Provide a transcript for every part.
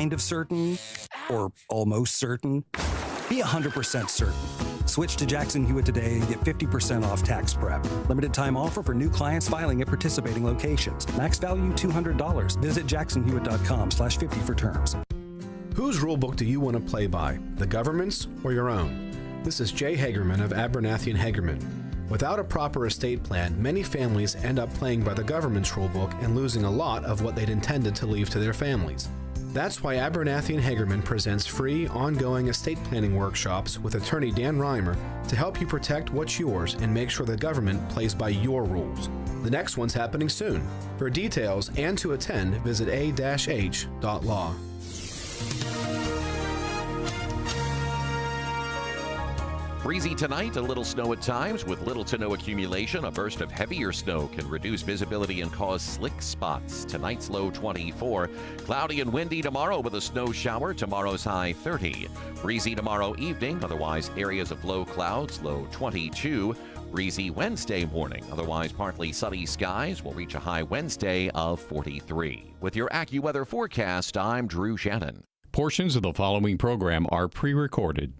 kind of certain, or almost certain? Be 100% certain. Switch to Jackson Hewitt today and get 50% off tax prep. Limited time offer for new clients filing at participating locations. Max value $200. Visit jacksonhewitt.com/50 for terms. Whose rulebook do you want to play by, the government's or your own? This is Jay Hagerman of Abernathy & Hagerman. Without a proper estate plan, many families end up playing by the government's rulebook and losing a lot of what they'd intended to leave to their families. That's why Abernathy & Hagerman presents free, ongoing estate planning workshops with attorney Dan Reimer to help you protect what's yours and make sure the government plays by your rules. The next one's happening soon. For details and to attend, visit a-h.law. Breezy tonight, a little snow at times with little to no accumulation. A burst of heavier snow can reduce visibility and cause slick spots. Tonight's low 24. Cloudy and windy tomorrow with a snow shower. Tomorrow's high 30. Breezy tomorrow evening, otherwise areas of low clouds, low 22. Breezy Wednesday morning, otherwise partly sunny skies. Will reach a high Wednesday of 43. With your AccuWeather forecast, I'm Drew Shannon. Portions of the following program are pre-recorded.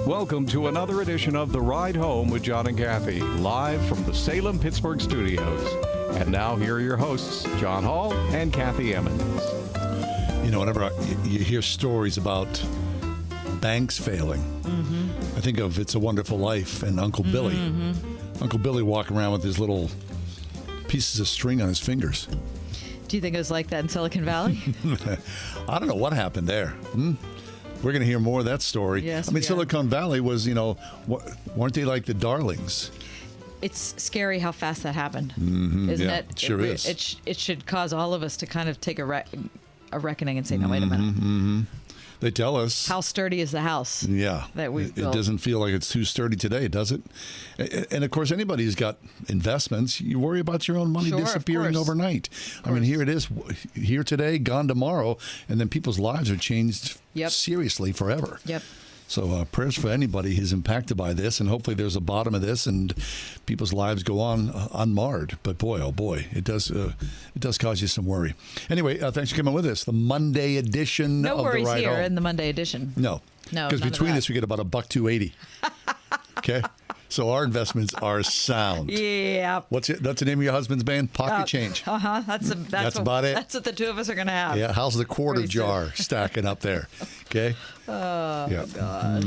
Welcome to another edition of The Ride Home with John and Kathy, live from the Salem-Pittsburgh studios. And now here are your hosts, John Hall and Kathy Emmons. You know, whenever you hear stories about banks failing, I think of It's a Wonderful Life and Uncle Billy. Uncle Billy walking around with his little pieces of string on his fingers. Do you think it was like that in Silicon Valley? I don't know what happened there. We're going to hear more of that story. Yes, I mean, Silicon Valley was, you know, weren't they like the darlings? It's scary how fast that happened, isn't it? It sure is. It should cause all of us to kind of take a reckoning and say, no, wait a minute. They tell us. How sturdy is the house? Yeah. That we've It built? doesn't feel like it's too sturdy today, does it? And of course, anybody who's got investments, you worry about your own money Sure, disappearing of course. overnight. I mean, here it is, here today, gone tomorrow, and then people's lives are changed seriously forever. Yep. So prayers for anybody who's impacted by this, and hopefully there's a bottom of this, and people's lives go on unmarred. But boy, oh boy, it does cause you some worry. Anyway, thanks for coming with us. The Monday edition No of worries the Ride here Home. in the Monday edition. No, because between us we get about $1.280. Okay, so our investments are sound. Yeah. That's the name of your husband's band? Pocket Change. That's about it. That's what the two of us are going to have. Yeah, how's the quarter jar stacking up there? Okay. Oh, Yeah. gosh.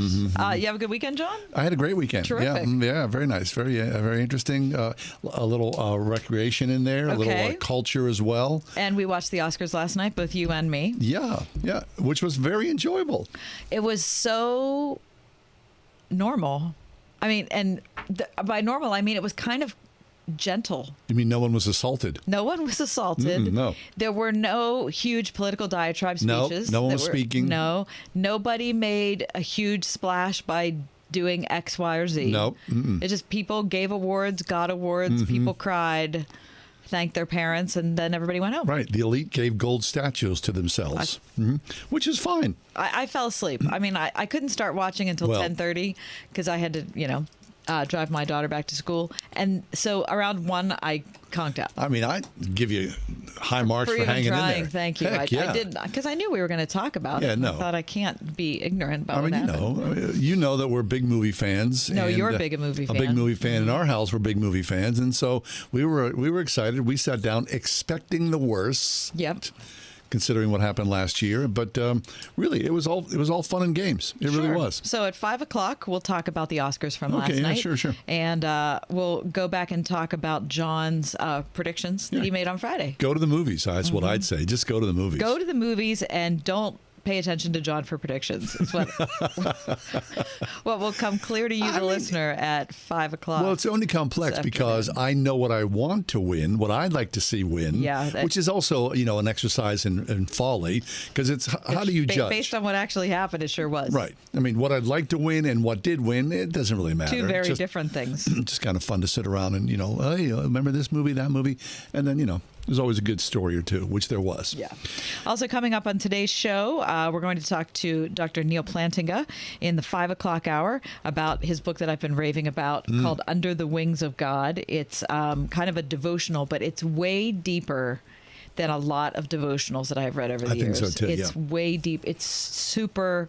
You have a good weekend, John? I had a great weekend. Terrific. Yeah, very nice. Very interesting. A little recreation in there, a little culture as well. And we watched the Oscars last night, both you and me. Yeah, which was very enjoyable. It was so normal. I mean, and by normal, I mean it was kind of gentle. You mean no one was assaulted? No one was assaulted. No. There were no huge political diatribe speeches. No one was speaking. No. Nobody made a huge splash by doing X, Y, or Z. No. It just people gave awards, got awards, people cried, thanked their parents, and then everybody went home. Right. The elite gave gold statues to themselves, which is fine. I fell asleep. I mean, I couldn't start watching until 10:30 because I had to, drive my daughter back to school. And so around 1, I conked out. I mean, I give you high marks for even hanging trying. in there. Thank you. Heck, I did, because I knew we were going to talk about it. No. I thought I can't be ignorant about I what mean, happened. you know that we're big movie fans. No, and, you're a big movie fan. A big movie fan in our house. We're big movie fans, and so we were excited. We sat down expecting the worst. Yep. Considering what happened last year, but really, it was all fun and games. It really was. So at 5:00, we'll talk about the Oscars from last night. Sure. And we'll go back and talk about John's predictions that he made on Friday. Go to the movies. That's what I'd say. Just go to the movies. Go to the movies and don't pay attention to John for predictions. It's what will come clear to you, the listener, at 5:00. Well, it's only complex because I know what I want to win, what I'd like to see win, which is also, an exercise in folly, because it's how do you judge? Based on what actually happened, it sure was. Right. I mean, what I'd like to win and what did win, it doesn't really matter. Two very different things. Just kind of fun to sit around and, hey, remember this movie, that movie, and then, There's always a good story or two, which there was. Yeah. Also coming up on today's show, we're going to talk to Dr. Neal Plantinga in the 5 o'clock hour about his book that I've been raving about called Under the Wings of God. It's kind of a devotional, but it's way deeper than a lot of devotionals that I've read over the years. I think so too, It's way deep. It's super...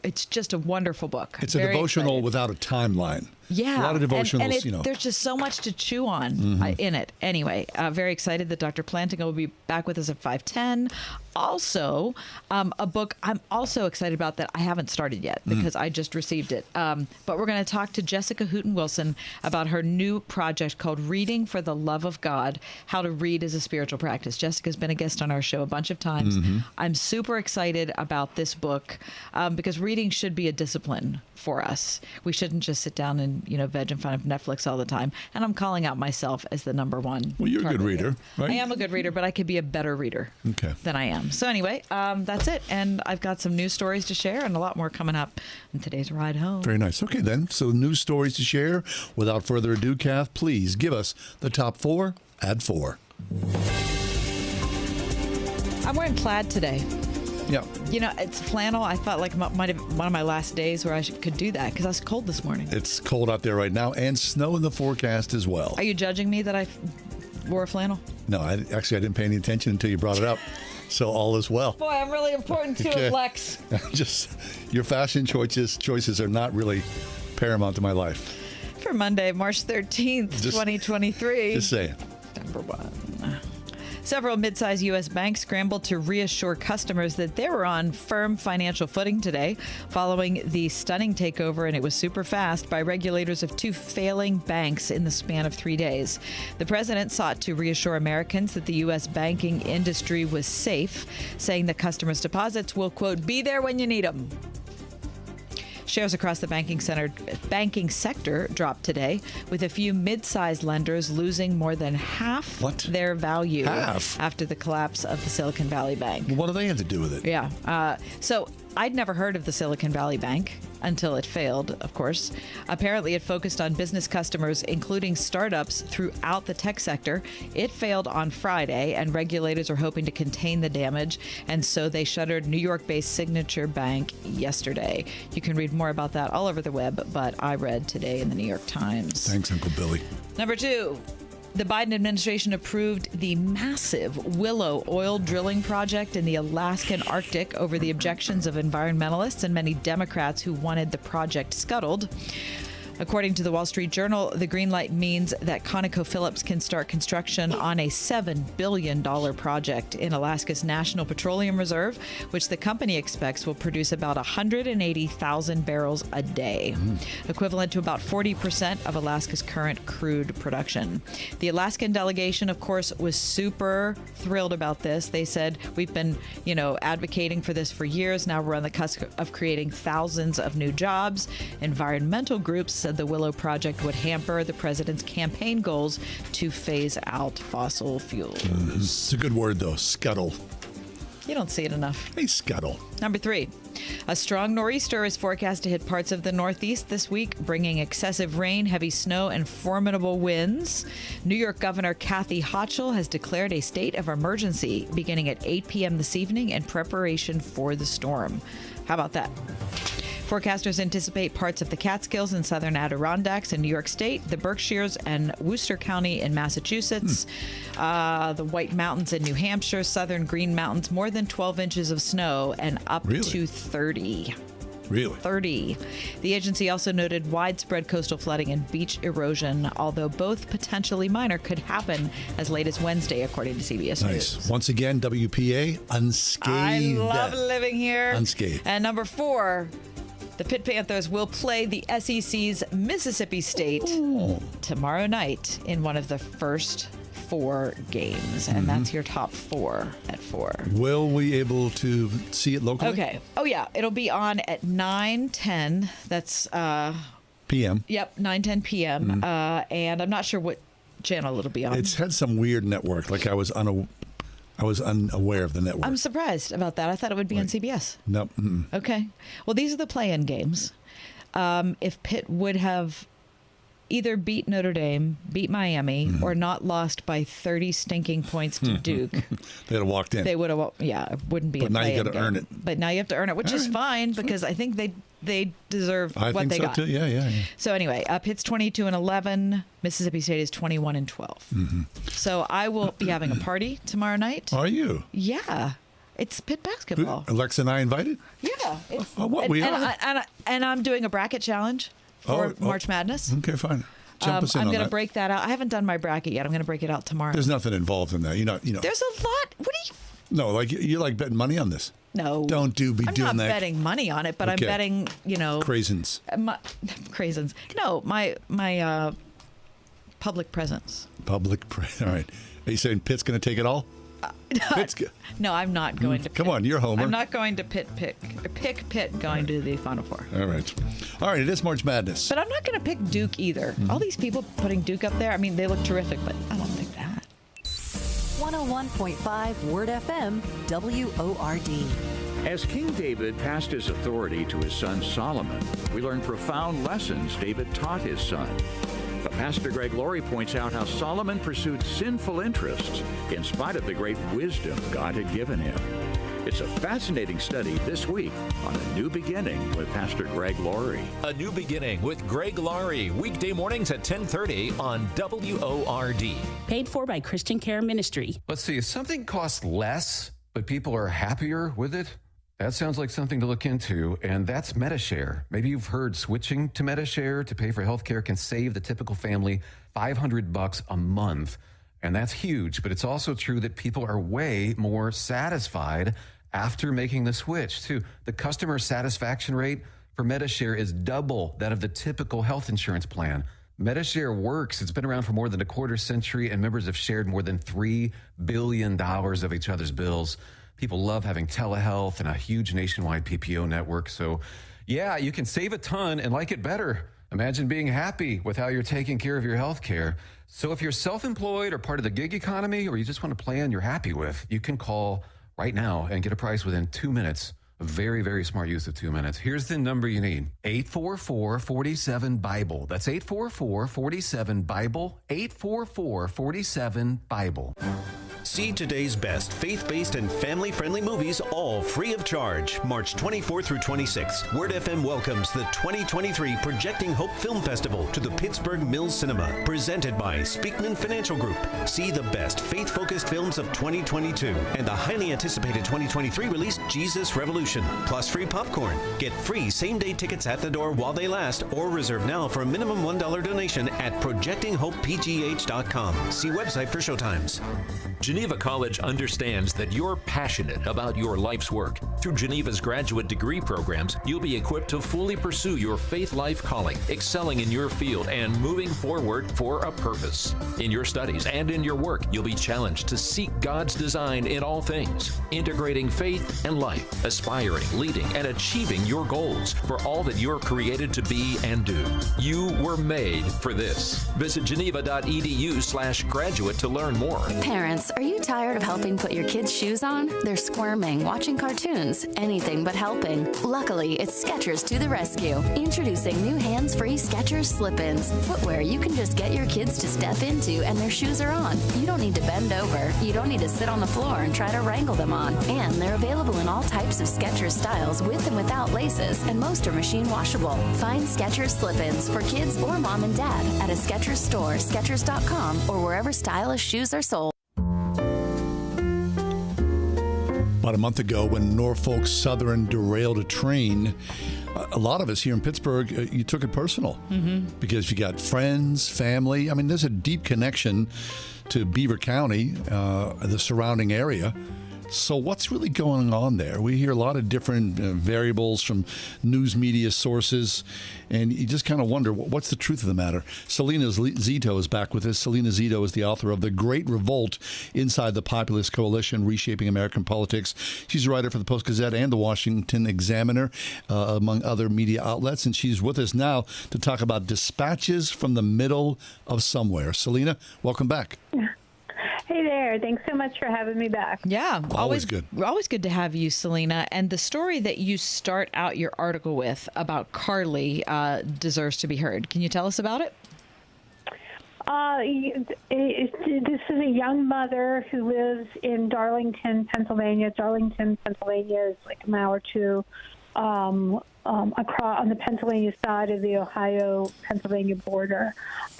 It's just a wonderful book. It's a devotional without a timeline. Yeah. A lot of devotionals, and there's just so much to chew on in it. Anyway, very excited that Dr. Plantinga will be back with us at 5:10. Also, a book I'm also excited about that I haven't started yet because I just received it. But we're going to talk to Jessica Hooten Wilson about her new project called Reading for the Love of God, How to Read as a Spiritual Practice. Jessica's been a guest on our show a bunch of times. I'm super excited about this book because reading should be a discipline for us. We shouldn't just sit down and, veg in front of Netflix all the time. And I'm calling out myself as the number one. Well, you're a good reader, right? I am a good reader, but I could be a better reader than I am. So anyway, that's it. And I've got some news stories to share and a lot more coming up in today's ride home. Very nice. Okay, then. So news stories to share. Without further ado, Kath, please give us the top 4 at 4. I'm wearing plaid today. Yeah. It's flannel. I thought like might have one of my last days where I could do that because I was cold this morning. It's cold out there right now and snow in the forecast as well. Are you judging me that I wore a flannel? No, I didn't pay any attention until you brought it up. So all is well. Boy, I'm really important to it, Lex. Just your fashion choices are not really paramount to my life. For Monday, March 13th, 2023. Just saying. Number 1. Several mid-sized U.S. banks scrambled to reassure customers that they were on firm financial footing today following the stunning takeover, and it was super fast, by regulators of 2 failing banks in the span of 3 days. The president sought to reassure Americans that the U.S. banking industry was safe, saying that customers' deposits will, quote, be there when you need them. Shares across the banking sector dropped today, with a few mid-sized lenders losing more than half their value after the collapse of the Silicon Valley Bank. Well, what do they have to do with it? Yeah. So I'd never heard of the Silicon Valley Bank until it failed, of course. Apparently, it focused on business customers, including startups throughout the tech sector. It failed on Friday, and regulators are hoping to contain the damage, and so they shuttered New York-based Signature Bank yesterday. You can read more about that all over the web, but I read today in the New York Times. Thanks, Uncle Billy. Number 2. The Biden administration approved the massive Willow oil drilling project in the Alaskan Arctic over the objections of environmentalists and many Democrats who wanted the project scuttled. According to the Wall Street Journal, the green light means that ConocoPhillips can start construction on a $7 billion project in Alaska's National Petroleum Reserve, which the company expects will produce about 180,000 barrels a day, equivalent to about 40% of Alaska's current crude production. The Alaskan delegation, of course, was super thrilled about this. They said, we've been, advocating for this for years. Now we're on the cusp of creating thousands of new jobs. Environmental groups said the Willow project would hamper the president's campaign goals to phase out fossil fuels. It's a good word, though. Scuttle. You don't see it enough. Hey, scuttle. Number 3. A strong nor'easter is forecast to hit parts of the Northeast this week, bringing excessive rain, heavy snow, and formidable winds. New York Governor Kathy Hochul has declared a state of emergency beginning at 8 p.m. this evening in preparation for the storm. How about that? Forecasters anticipate parts of the Catskills and southern Adirondacks in New York State, the Berkshires and Worcester County in Massachusetts, the White Mountains in New Hampshire, southern Green Mountains, more than 12 inches of snow and up to 30. Really? 30. The agency also noted widespread coastal flooding and beach erosion, although both potentially minor could happen as late as Wednesday, according to CBS News. Once again, WPA, unscathed. I love living here. Unscathed. And number 4, the Pitt Panthers will play the SEC's Mississippi State tomorrow night in one of the first 4 games. And that's your top 4 at 4. Will we able to see it locally? Okay. Oh, yeah. It'll be on at 9:10. That's p.m. Yep, 9:10 p.m. And I'm not sure what channel it'll be on. It's had some weird network. Like I was unaware of the network. I'm surprised about that. I thought it would be on CBS. No. Okay. Well, these are the play-in games. If Pitt would have either beat Notre Dame, beat Miami, or not lost by 30 stinking points to Duke. They'd have walked in. They would have, it wouldn't be But a now you play-in got to game. earn it. But now you have to earn it, which is fine because I think they deserve what they got. Too. Yeah. So anyway, Pitt's 22-11. Mississippi State is 21-12. So I will be having a party tomorrow night. Are you? Yeah. It's Pitt basketball. Alexa and I invited? Yeah. And I'm doing a bracket challenge for March Madness. Okay, fine. Jump us in I'm on going to that. break that out. I haven't done my bracket yet. I'm going to break it out tomorrow. There's nothing involved in that. You're not, There's a lot. What do you... No, like you like betting money on this. No. I'm doing that. I'm not betting money on it, but Okay. I'm betting, Craisins. Craisins. No, my public presence. All right. Are you saying Pitt's going to take it all? No, I'm not going to. Come on, you're Homer. I'm not going to pick Pitt going to the Final Four. All right. It is March Madness. But I'm not going to pick Duke either. All these people putting Duke up there, I mean, they look terrific, but I don't think that. 101.5 Word FM, WORD. As King David passed his authority to his son Solomon, we learn profound lessons David taught his son. But Pastor Greg Laurie points out how Solomon pursued sinful interests in spite of the great wisdom God had given him. It's a fascinating study this week on A New Beginning with Pastor Greg Laurie. A New Beginning with Greg Laurie, weekday mornings at 10:30 on WORD. Paid for by Christian Care Ministry. Let's see, if something costs less, but people are happier with it, that sounds like something to look into, and that's MediShare. Maybe you've heard switching to MediShare to pay for healthcare can save the typical family $500 a month, and that's huge. But it's also true that people are way more satisfied after making the switch, too. The customer satisfaction rate for MediShare is double that of the typical health insurance plan. MediShare works. It's been around for more than a quarter century, and members have shared more than $3 billion of each other's bills. People love having telehealth and a huge nationwide PPO network. So, yeah, you can save a ton and like it better. Imagine being happy with how you're taking care of your health care. So if you're self-employed or part of the gig economy, or you just want a plan you're happy with, you can call right now and get a price within 2 minutes. A very, very smart use of 2 minutes. Here's the number you need. 844-47-BIBLE. That's 844-47-BIBLE. 844-47-BIBLE. See today's best faith-based and family-friendly movies all free of charge. March 24 through 26. Word FM welcomes the 2023 Projecting Hope Film Festival to the Pittsburgh Mills Cinema. Presented by Speakman Financial Group. See the best faith-focused films of 2022 and the highly anticipated 2023 release Jesus Revolution. Plus free popcorn. Get free same-day tickets at the door while they last, or reserve now for a minimum $1 donation at projectinghopepgh.com. See website for showtimes. Geneva College understands that you're passionate about your life's work. Through Geneva's graduate degree programs, you'll be equipped to fully pursue your faith life calling, excelling in your field, and moving forward for a purpose. In your studies and in your work, you'll be challenged to seek God's design in all things, integrating faith and life, aspiring, leading, and achieving your goals for all that you're created to be and do. You were made for this. Visit geneva.edu/graduate to learn more. Parents, are you tired of helping put your kids' shoes on? They're squirming, watching cartoons, anything but helping. Luckily, it's Skechers to the rescue. Introducing new hands-free Skechers slip-ins. Footwear you can just get your kids to step into and their shoes are on. You don't need to bend over. You don't need to sit on the floor and try to wrangle them on. And they're available in all types of Skechers styles with and without laces, and most are machine washable. Find Skechers slip-ins for kids or mom and dad at a Skechers store, Skechers.com, or wherever stylish shoes are sold. About a month ago, when Norfolk Southern derailed a train, a lot of us here in Pittsburgh, you took it personal because you got friends, family. I mean, there's a deep connection to Beaver County, the surrounding area. So what's really going on there? We hear a lot of different variables from news media sources, and you just kind of wonder, what's the truth of the matter? Salena Zito is back with us. Salena Zito is the author of The Great Revolt Inside the Populist Coalition, Reshaping American Politics. She's a writer for the Post-Gazette and the Washington Examiner, among other media outlets, and she's with us now to talk about dispatches from the middle of somewhere. Salena, welcome back. Hey there. Thanks so much for having me back. Yeah. Always good. Always good to have you, Salena. And the story that you start out your article with about Carly deserves to be heard. Can you tell us about it? This is a young mother who lives in Darlington, Pennsylvania. Darlington, Pennsylvania is like an hour or two across on the Pennsylvania side of the Ohio-Pennsylvania border.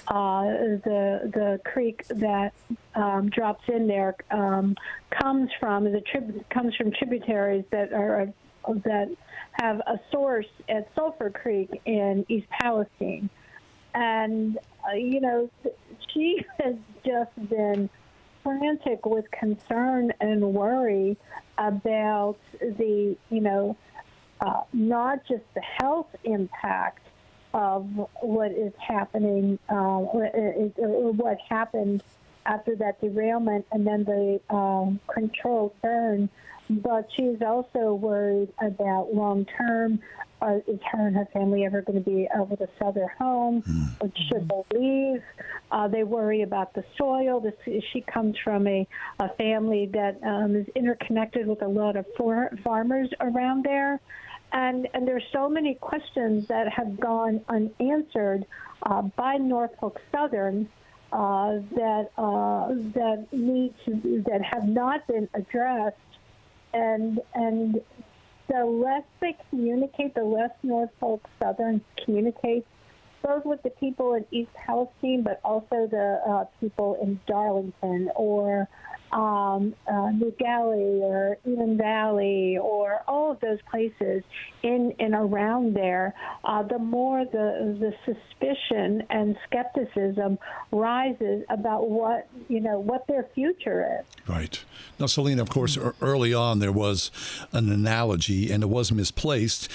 The creek that drops in there comes from tributaries that have a source at Sulphur Creek in East Palestine. And, she has just been frantic with concern and worry about the, not just the health impact of what is happening, what happened after that derailment and then the controlled burn, but she's also worried about long-term. Is her and her family ever going to be able to sell their home? Or should they leave? They worry about the soil. She comes from a family that is interconnected with a lot of farmers around there. And there's so many questions that have gone unanswered by Norfolk Southern that have not been addressed. And the less they communicate, the less Norfolk Southern communicates, both with the people in East Palestine, but also the people in Darlington or New Galley or Eden Valley or all of those places in and around there, the more the suspicion and skepticism rises about what their future is. Right. Now, Salena, of course, early on there was an analogy, and it was misplaced,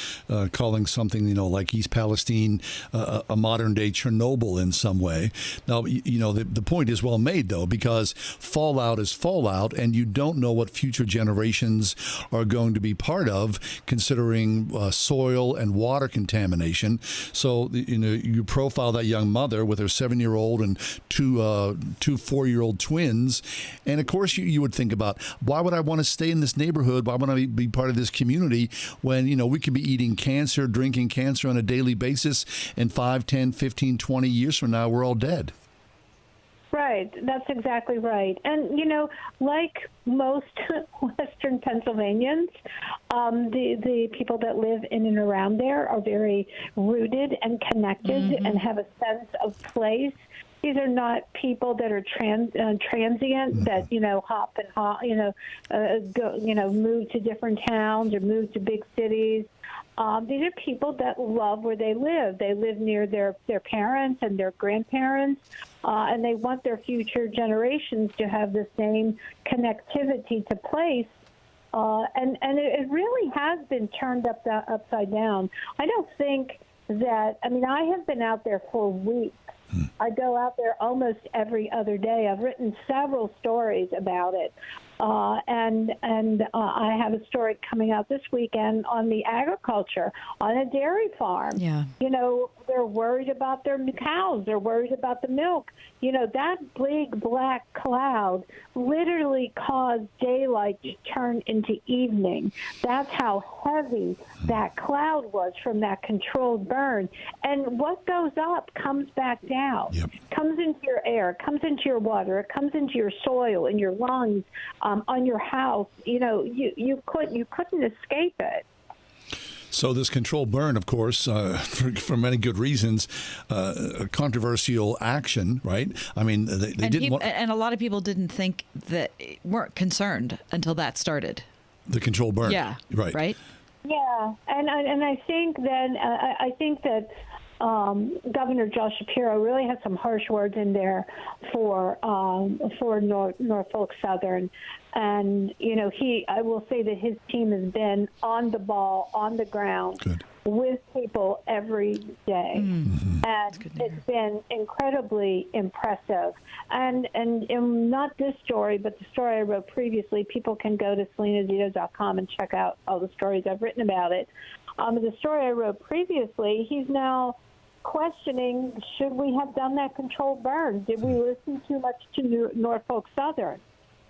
calling something, like East Palestine a modern-day Chernobyl in some way. Now, the point is well made, though, because fallout is fallout, and you don't know what future generations are going to be part of, considering soil and water contamination. So, you profile that young mother with her 7-year-old and two 4-year-old twins, and of course you would think about, why would I want to stay in this neighborhood? Why would I be part of this community when, we could be eating cancer, drinking cancer on a daily basis, and 5, 10, 15, 20 years from now, we're all dead. Right. That's exactly right. And, like most Western Pennsylvanians, the people that live in and around there are very rooted and connected and have a sense of place. These are not people that are transient, that, hop and go, move to different towns or move to big cities. These are people that love where they live. They live near their parents and their grandparents, and they want their future generations to have the same connectivity to place. And it really has been turned upside down. I don't think that, I have been out there for weeks. I go out there almost every other day. I've written several stories about it. And I have a story coming out this weekend on the agriculture on a dairy farm. Yeah. They're worried about their cows. They're worried about the milk. That big black cloud literally caused daylight to turn into evening. That's how heavy that cloud was from that controlled burn. And what goes up comes back down. Yep. Comes into your air, comes into your water, it comes into your soil, in your lungs, on your house. You couldn't escape it. So this controlled burn, of course, for many good reasons, a controversial action, right? They didn't want... And a lot of people didn't think that, weren't concerned until that started. The controlled burn. Yeah. Right. Yeah, and I think that Governor Josh Shapiro really had some harsh words in there for Norfolk Southern. And, I will say that his team has been on the ball, on the ground with people every day. Mm-hmm. And it's been incredibly impressive. And not this story, but the story I wrote previously, people can go to SalenaZito.com and check out all the stories I've written about it. The story I wrote previously, he's now questioning, should we have done that controlled burn? Did we listen too much to Norfolk Southern?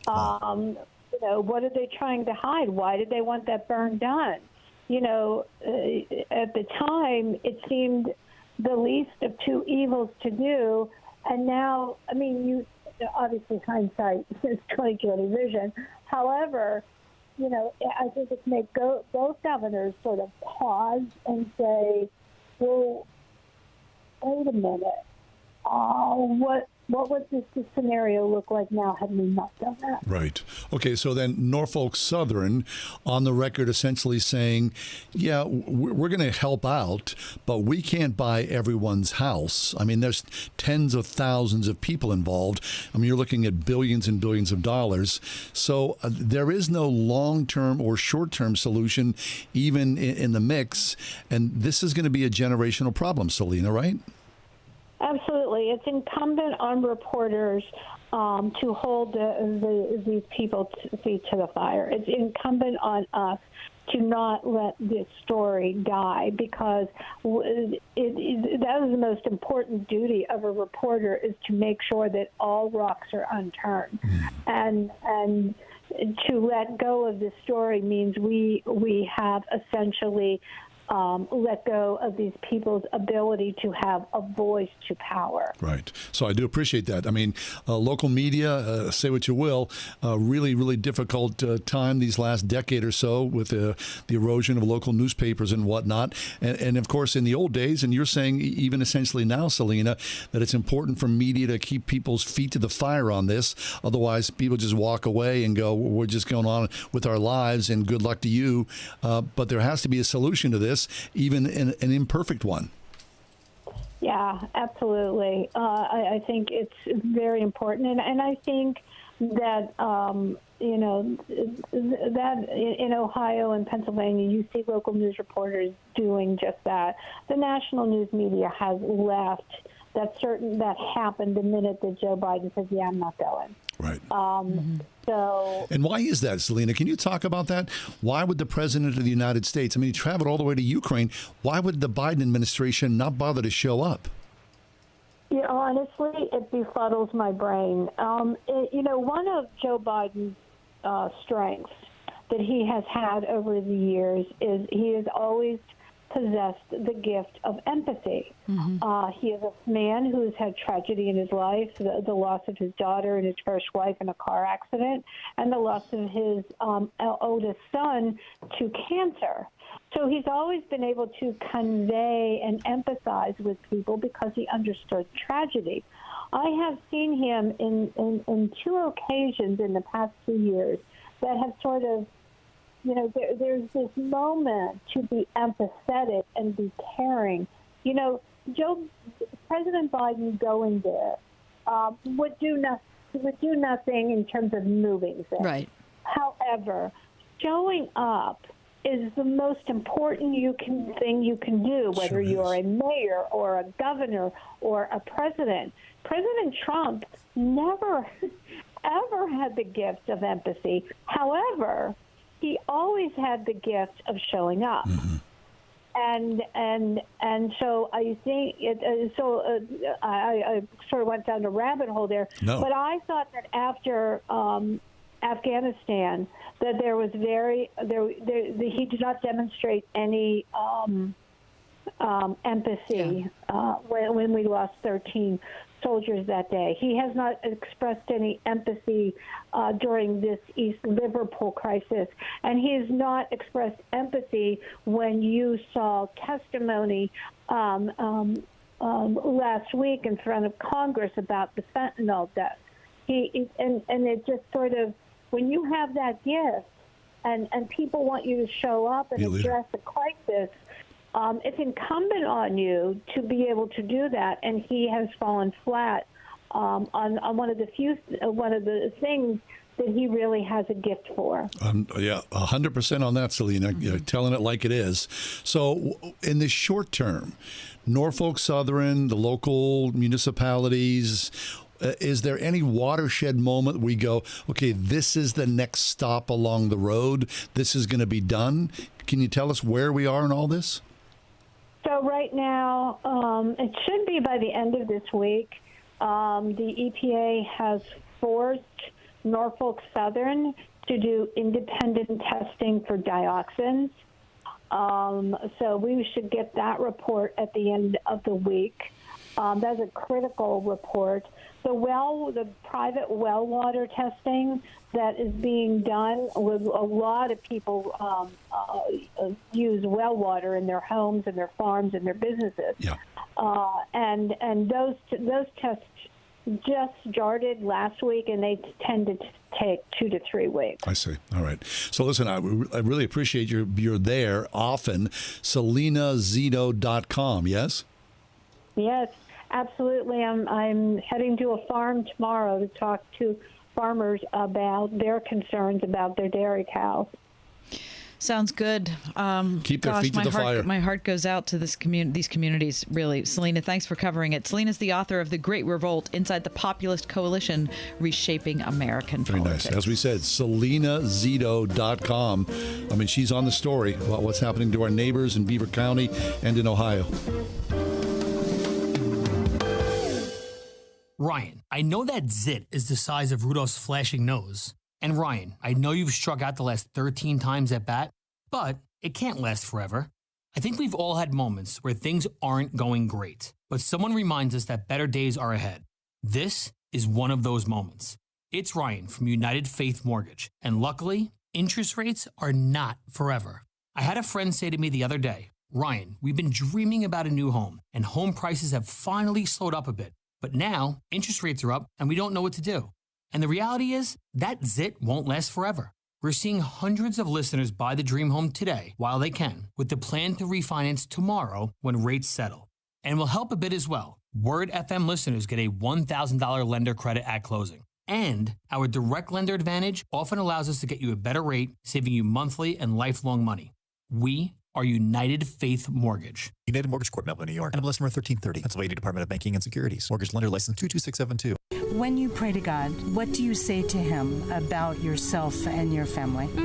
What are they trying to hide? Why did they want that burn done? At the time, it seemed the least of two evils to do, And now, I mean, you obviously hindsight is 20/20 vision. However, you know, I think it's made both governors sort of pause and say, well, wait a minute, what would this scenario look like now had we not done that? Right. Okay, so then Norfolk Southern on the record essentially saying, yeah, we're going to help out, but we can't buy everyone's house. I mean, there's tens of thousands of people involved. I mean, you're looking at billions and billions of dollars. So there is no long-term or short-term solution even in the mix. And this is going to be a generational problem, Salena, right? Absolutely. It's incumbent on reporters to hold these people's feet to the fire. It's incumbent on us to not let this story die, because that is the most important duty of a reporter, is to make sure that all rocks are unturned. And to let go of this story means we have essentially let go of these people's ability to have a voice to power. Right. So I do appreciate that. I mean, local media, say what you will, really, really difficult time these last decade or so with the erosion of local newspapers and whatnot. And of course, in the old days, and you're saying even essentially now, Salena, that it's important for media to keep people's feet to the fire on this. Otherwise, people just walk away and go, we're just going on with our lives and good luck to you. But there has to be a solution to this, even an imperfect one. Yeah, absolutely. I think it's very important, and I think that you know, that in Ohio and Pennsylvania, you see local news reporters doing just that. The national news media has left. That happened the minute that Joe Biden said, "Yeah, I'm not going." Right. So. And why is that, Salena? Can you talk about that? Why would the President of the United States, I mean, he traveled all the way to Ukraine. Why would the Biden administration not bother to show up? Yeah, honestly, it befuddles my brain. You know, one of Joe Biden's strengths that he has had over the years is he has always possessed the gift of empathy. He is a man who has had tragedy in his life, the loss of his daughter and his first wife in a car accident, and the loss of his oldest son to cancer. So he's always been able to convey and empathize with people because he understood tragedy. I have seen him in two occasions in the past 2 years that have sort of, you know, there's this moment to be empathetic and be caring. You know, President Biden going there would do nothing in terms of moving things. Right. However, showing up is the most important thing you can do, whether you're a mayor or a governor or a president. President Trump never, ever had the gift of empathy. However, he always had the gift of showing up. And so I think I sort of went down the rabbit hole there. No. But I thought that after Afghanistan, that there was he did not demonstrate any empathy when we lost 13 soldiers that day. He has not expressed any empathy during this East Liverpool crisis, and he has not expressed empathy when you saw testimony last week in front of Congress about the fentanyl deaths. And it just sort of, when you have that gift and people want you to show up and address a crisis, it's incumbent on you to be able to do that, and he has fallen flat on one of the things that he really has a gift for. Yeah, 100% on that, Salena. You're telling it like it is. So, in the short term, Norfolk Southern, the local municipalities, is there any watershed moment we go, okay, this is the next stop along the road, this is going to be done? Can you tell us where we are in all this? So right now, it should be by the end of this week. The EPA has forced Norfolk Southern to do independent testing for dioxins. So we should get that report at the end of the week. That's a critical report. The private well water testing that is being done, with a lot of people use well water in their homes and their farms and their businesses. Yeah. And those tests just started last week, and they tend to take 2 to 3 weeks. I see. All right. So listen, I really appreciate you're there often. SalenaZito.com, yes? Yes, absolutely. I'm heading to a farm tomorrow to talk to farmers about their concerns about their dairy cows. Sounds good. Keep their feet to the fire. My heart goes out to these communities, really. Salena, thanks for covering it. Salena's the author of The Great Revolt, Inside the Populist Coalition, Reshaping American Politics. Very nice. As we said, SalenaZito.com. I mean, she's on the story about what's happening to our neighbors in Beaver County and in Ohio. Ryan, I know that zit is the size of Rudolph's flashing nose. And Ryan, I know you've struck out the last 13 times at bat, but it can't last forever. I think we've all had moments where things aren't going great, but someone reminds us that better days are ahead. This is one of those moments. It's Ryan from United Faith Mortgage, and luckily, interest rates are not forever. I had a friend say to me the other day, Ryan, we've been dreaming about a new home, and home prices have finally slowed up a bit, but now interest rates are up and we don't know what to do. And the reality is, that zit won't last forever. We're seeing hundreds of listeners buy the dream home today while they can, with the plan to refinance tomorrow when rates settle. And will help a bit as well. Word FM listeners get a $1,000 lender credit at closing. And our direct lender advantage often allows us to get you a better rate, saving you monthly and lifelong money. We are United Faith Mortgage. United Mortgage Corp, Melbourne, New York. NMLS number 1330. Pennsylvania Department of Banking and Securities. Mortgage lender license 22672. When you pray to God, what do you say to Him about yourself and your family? I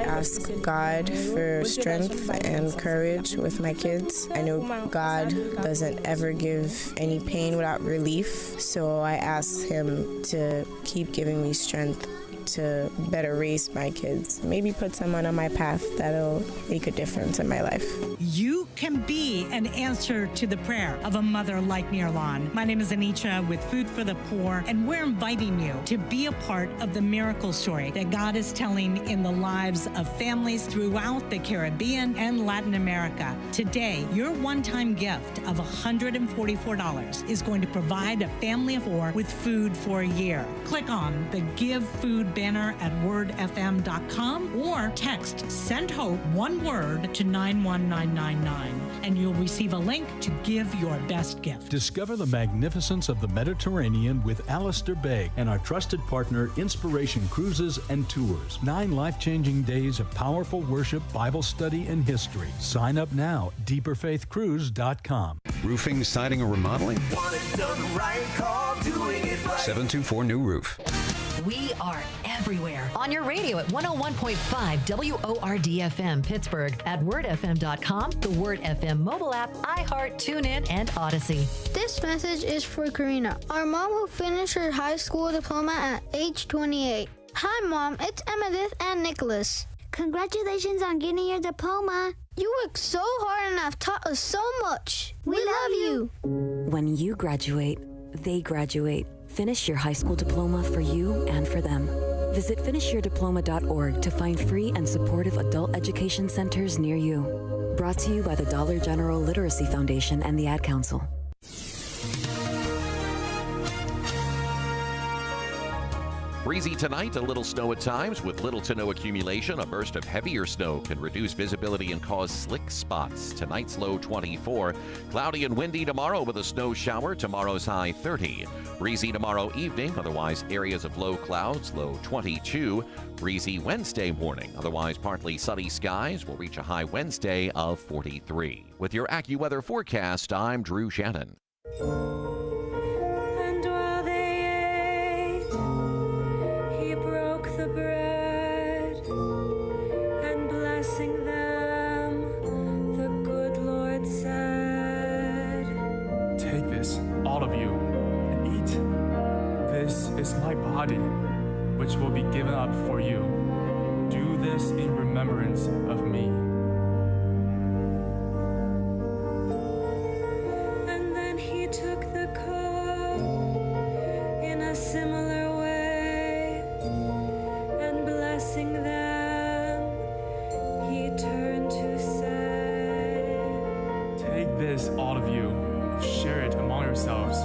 ask God for strength and courage with my kids. I know God doesn't ever give any pain without relief, so I ask Him to keep giving me strength to better raise my kids. Maybe put someone on my path that'll make a difference in my life. You can be an answer to the prayer of a mother like Nealon. My name is Anitra with Food for the Poor, and we're inviting you to be a part of the miracle story that God is telling in the lives of families throughout the Caribbean and Latin America. Today, your one-time gift of $144 is going to provide a family of 4 with food for a year. Click on the Give Food banner at wordfm.com or text Send Hope, one word, to 91999, and you'll receive a link to give your best gift. Discover the magnificence of the Mediterranean with Alistair Begg and our trusted partner, Inspiration Cruises and Tours. 9 life-changing days of powerful worship, Bible study, and history. Sign up now, deeperfaithcruise.com. Roofing, siding, or remodeling? Want it done right, call doing it right. 724 New Roof. We are everywhere. On your radio at 101.5 WORD FM Pittsburgh, at wordfm.com, the Word FM mobile app, iHeart, TuneIn, and Odyssey. This message is for Karina, our mom who finished her high school diploma at age 28. Hi, Mom. It's Emeritus and Nicholas. Congratulations on getting your diploma. You worked so hard and have taught us so much. We love you. When you graduate, they graduate. Finish your high school diploma for you and for them. Visit finishyourdiploma.org to find free and supportive adult education centers near you. Brought to you by the Dollar General Literacy Foundation and the Ad Council. Breezy tonight, a little snow at times with little to no accumulation. A burst of heavier snow can reduce visibility and cause slick spots. Tonight's low 24. Cloudy and windy tomorrow with a snow shower. Tomorrow's high 30. Breezy tomorrow evening, otherwise areas of low clouds, low 22. Breezy Wednesday morning, otherwise partly sunny skies. Will reach a high Wednesday of 43. With your AccuWeather forecast, I'm Drew Shannon. The bread and blessing them, the good Lord said, "Take this, all of you, and eat. This is my body, which will be given up for you. Do this in remembrance of me." yourselves.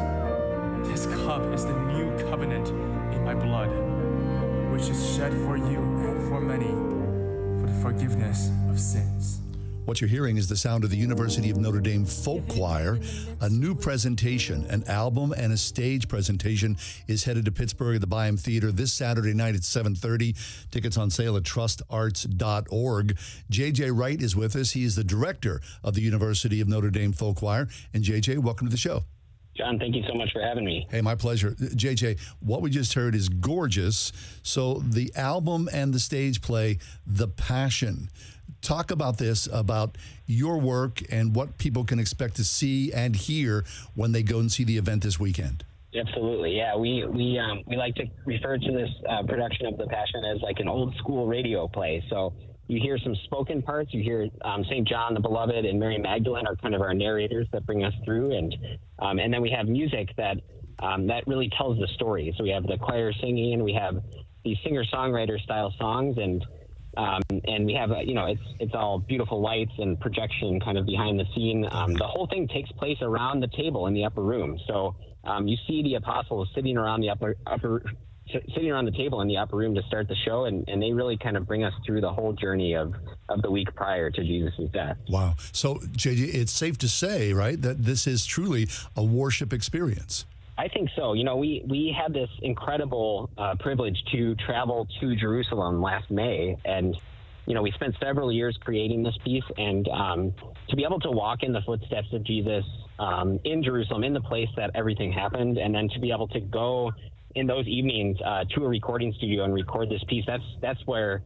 This cup is the new covenant in my blood, which is shed for you and for many for the forgiveness of sins. What you're hearing is the sound of the University of Notre Dame Folk Choir. A new presentation, an album and a stage presentation, is headed to Pittsburgh at the Byham Theater this Saturday night at 7:30. Tickets on sale at trustarts.org. J.J. Wright is with us. He is the director of the University of Notre Dame Folk Choir. And J.J., welcome to the show. John, thank you so much for having me. Hey, my pleasure. JJ, what we just heard is gorgeous. So the album and the stage play, The Passion. Talk about this, about your work and what people can expect to see and hear when they go and see the event this weekend. Absolutely, yeah. We like to refer to this production of The Passion as like an old school radio play. So you hear some spoken parts. You hear St. John the Beloved and Mary Magdalene are kind of our narrators that bring us through, and then we have music that really tells the story. So we have the choir singing, and we have these singer-songwriter style songs, and we have it's all beautiful lights and projection kind of behind the scene. The whole thing takes place around the table in the upper room. So you see the apostles sitting around the sitting around the table in the upper room to start the show, and they really kind of bring us through the whole journey of the week prior to Jesus' death. Wow. So, JJ, it's safe to say, right, that this is truly a worship experience. I think so. We had this incredible privilege to travel to Jerusalem last May, and we spent several years creating this piece, and to be able to walk in the footsteps of Jesus in Jerusalem, in the place that everything happened, and then to be able to go in those evenings to a recording studio and record this piece, that's where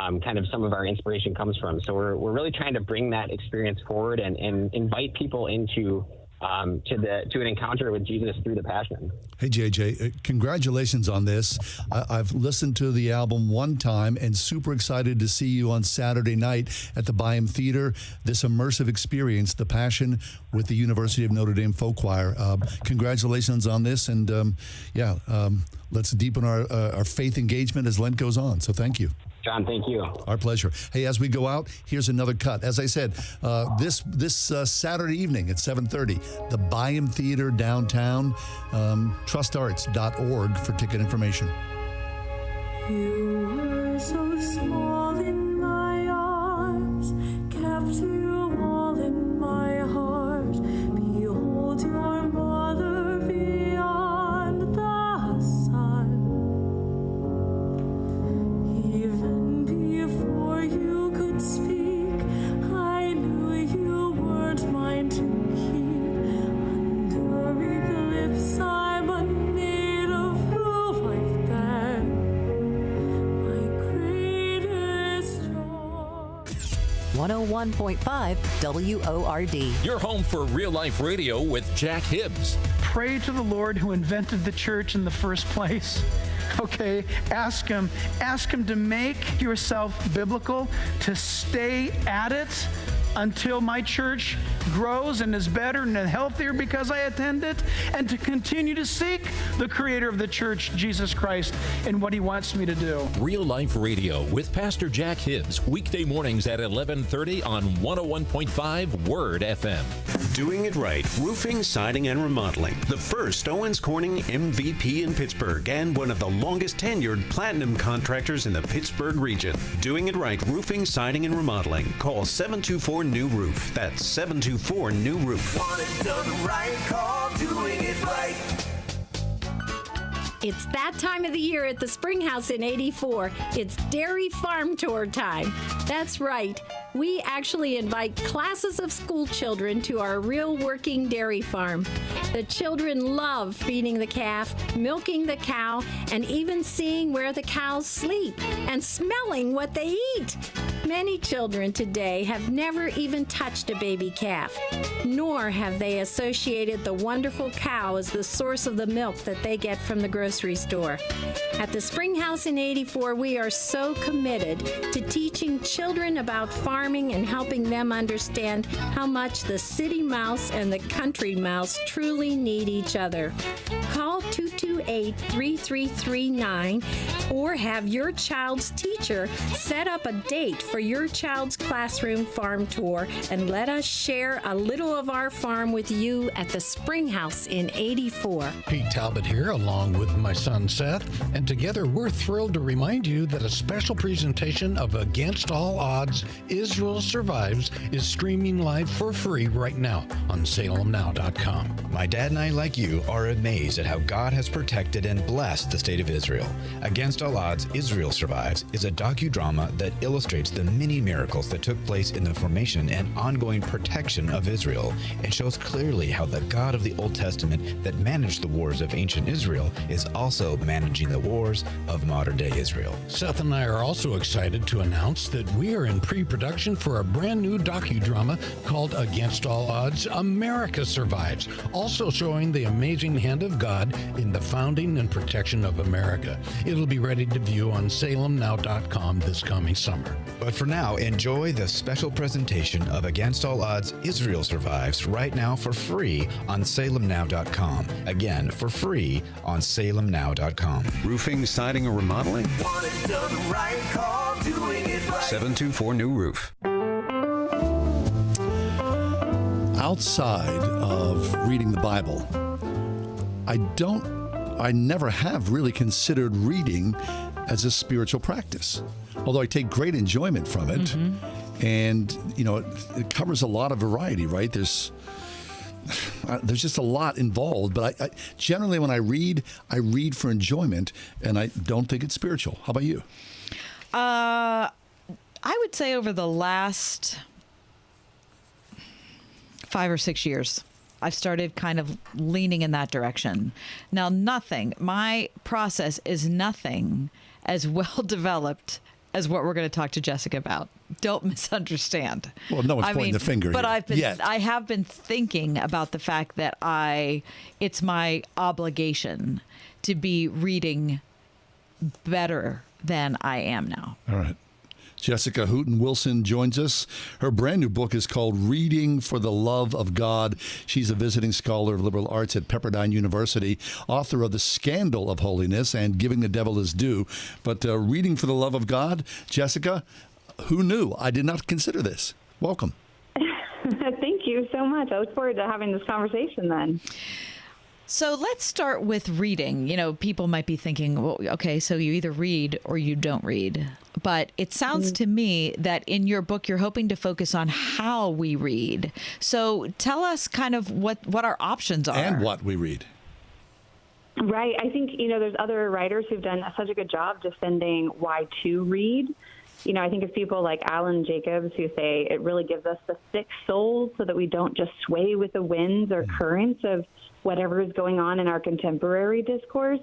kind of some of our inspiration comes from. So we're really trying to bring that experience forward and invite people into to an encounter with Jesus through the Passion. Hey, JJ, congratulations on this. I've listened to the album one time and super excited to see you on Saturday night at the Byham Theater. This immersive experience, The Passion, with the University of Notre Dame Folk Choir. Congratulations on this, and let's deepen our faith engagement as Lent goes on. So thank you. John, thank you. Our pleasure. Hey, as we go out, here's another cut. As I said, this Saturday evening at 7:30, the Byham Theater downtown, trustarts.org for ticket information. You were so small in my arms, kept you all in my heart. Behold your mother beyond the sun. Even before you could speak, I knew you weren't mine to keep. Under eclipse, I'm unmade of who I've been. My greatest joy. 101.5 WORD. You're home for Real Life Radio with Jack Hibbs. Pray to the Lord who invented the church in the first place. Okay, ask him to make yourself biblical, to stay at it until my church grows and is better and healthier because I attend it, and to continue to seek the creator of the church, Jesus Christ, and what he wants me to do. Real Life Radio with Pastor Jack Hibbs, weekday mornings at 11:30 on 101.5 Word FM. Doing It Right, roofing, siding, and remodeling. The first Owens Corning MVP in Pittsburgh and one of the longest tenured platinum contractors in the Pittsburgh region. Doing It Right, roofing, siding, and remodeling. Call 724-NEW-ROOF. That's 724-NEW-ROOF. Want it done right, call Doing It Right. It's that time of the year at the Springhouse in 84. It's Dairy Farm Tour time. That's right. We actually invite classes of school children to our real working dairy farm. The children love feeding the calf, milking the cow, and even seeing where the cows sleep and smelling what they eat. Many children today have never even touched a baby calf, nor have they associated the wonderful cow as the source of the milk that they get from the grocery store. At the Springhouse in 84, we are so committed to teaching children about farming and helping them understand how much the city mouse and the country mouse truly need each other. Call 228 888-3339 or have your child's teacher set up a date for your child's classroom farm tour, and let us share a little of our farm with you at the Spring House in 84. Pete Talbot here, along with my son Seth, and together we're thrilled to remind you that a special presentation of Against All Odds, Israel Survives is streaming live for free right now on salemnow.com. My dad and I, like you, are amazed at how God has protected and blessed the state of Israel. Against All Odds, Israel Survives is a docudrama that illustrates the many miracles that took place in the formation and ongoing protection of Israel. It shows clearly how the God of the Old Testament that managed the wars of ancient Israel is also managing the wars of modern-day Israel. Seth and I are also excited to announce that we are in pre-production for a brand new docudrama called Against All Odds, America Survives, also showing the amazing hand of God in the founding and protection of America. It'll be ready to view on salemnow.com this coming summer. But for now, enjoy the special presentation of Against All Odds, Israel Survives right now for free on salemnow.com. Again, for free on salemnow.com. Roofing, siding, or remodeling? Want it done right, call doing it right. 724 New Roof. Outside of reading the Bible, I never have really considered reading as a spiritual practice, although I take great enjoyment from it. Mm-hmm. And, it covers a lot of variety, right? There's just a lot involved, but I generally, when I read for enjoyment, and I don't think it's spiritual. How about you? I would say over the last 5 or 6 years, I've started kind of leaning in that direction. Now, my process is nothing as well developed as what we're going to talk to Jessica about. Don't misunderstand. Well, no one's pointing the finger but here. I have been thinking about the fact that it's my obligation to be reading better than I am now. All right. Jessica Hooten Wilson joins us. Her brand new book is called Reading for the Love of God. She's a visiting scholar of liberal arts at Pepperdine University, author of The Scandal of Holiness and Giving the Devil His Due. But Reading for the Love of God, Jessica, who knew? I did not consider this. Welcome. Thank you so much. I look forward to having this conversation then. So let's start with reading. People might be thinking, well, okay, so you either read or you don't read. But it sounds to me that in your book, you're hoping to focus on how we read. So tell us kind of what our options are. And what we read. Right. I think, there's other writers who've done such a good job defending why to read. I think of people like Alan Jacobs who say it really gives us the thick soul so that we don't just sway with the winds or currents of whatever is going on in our contemporary discourse.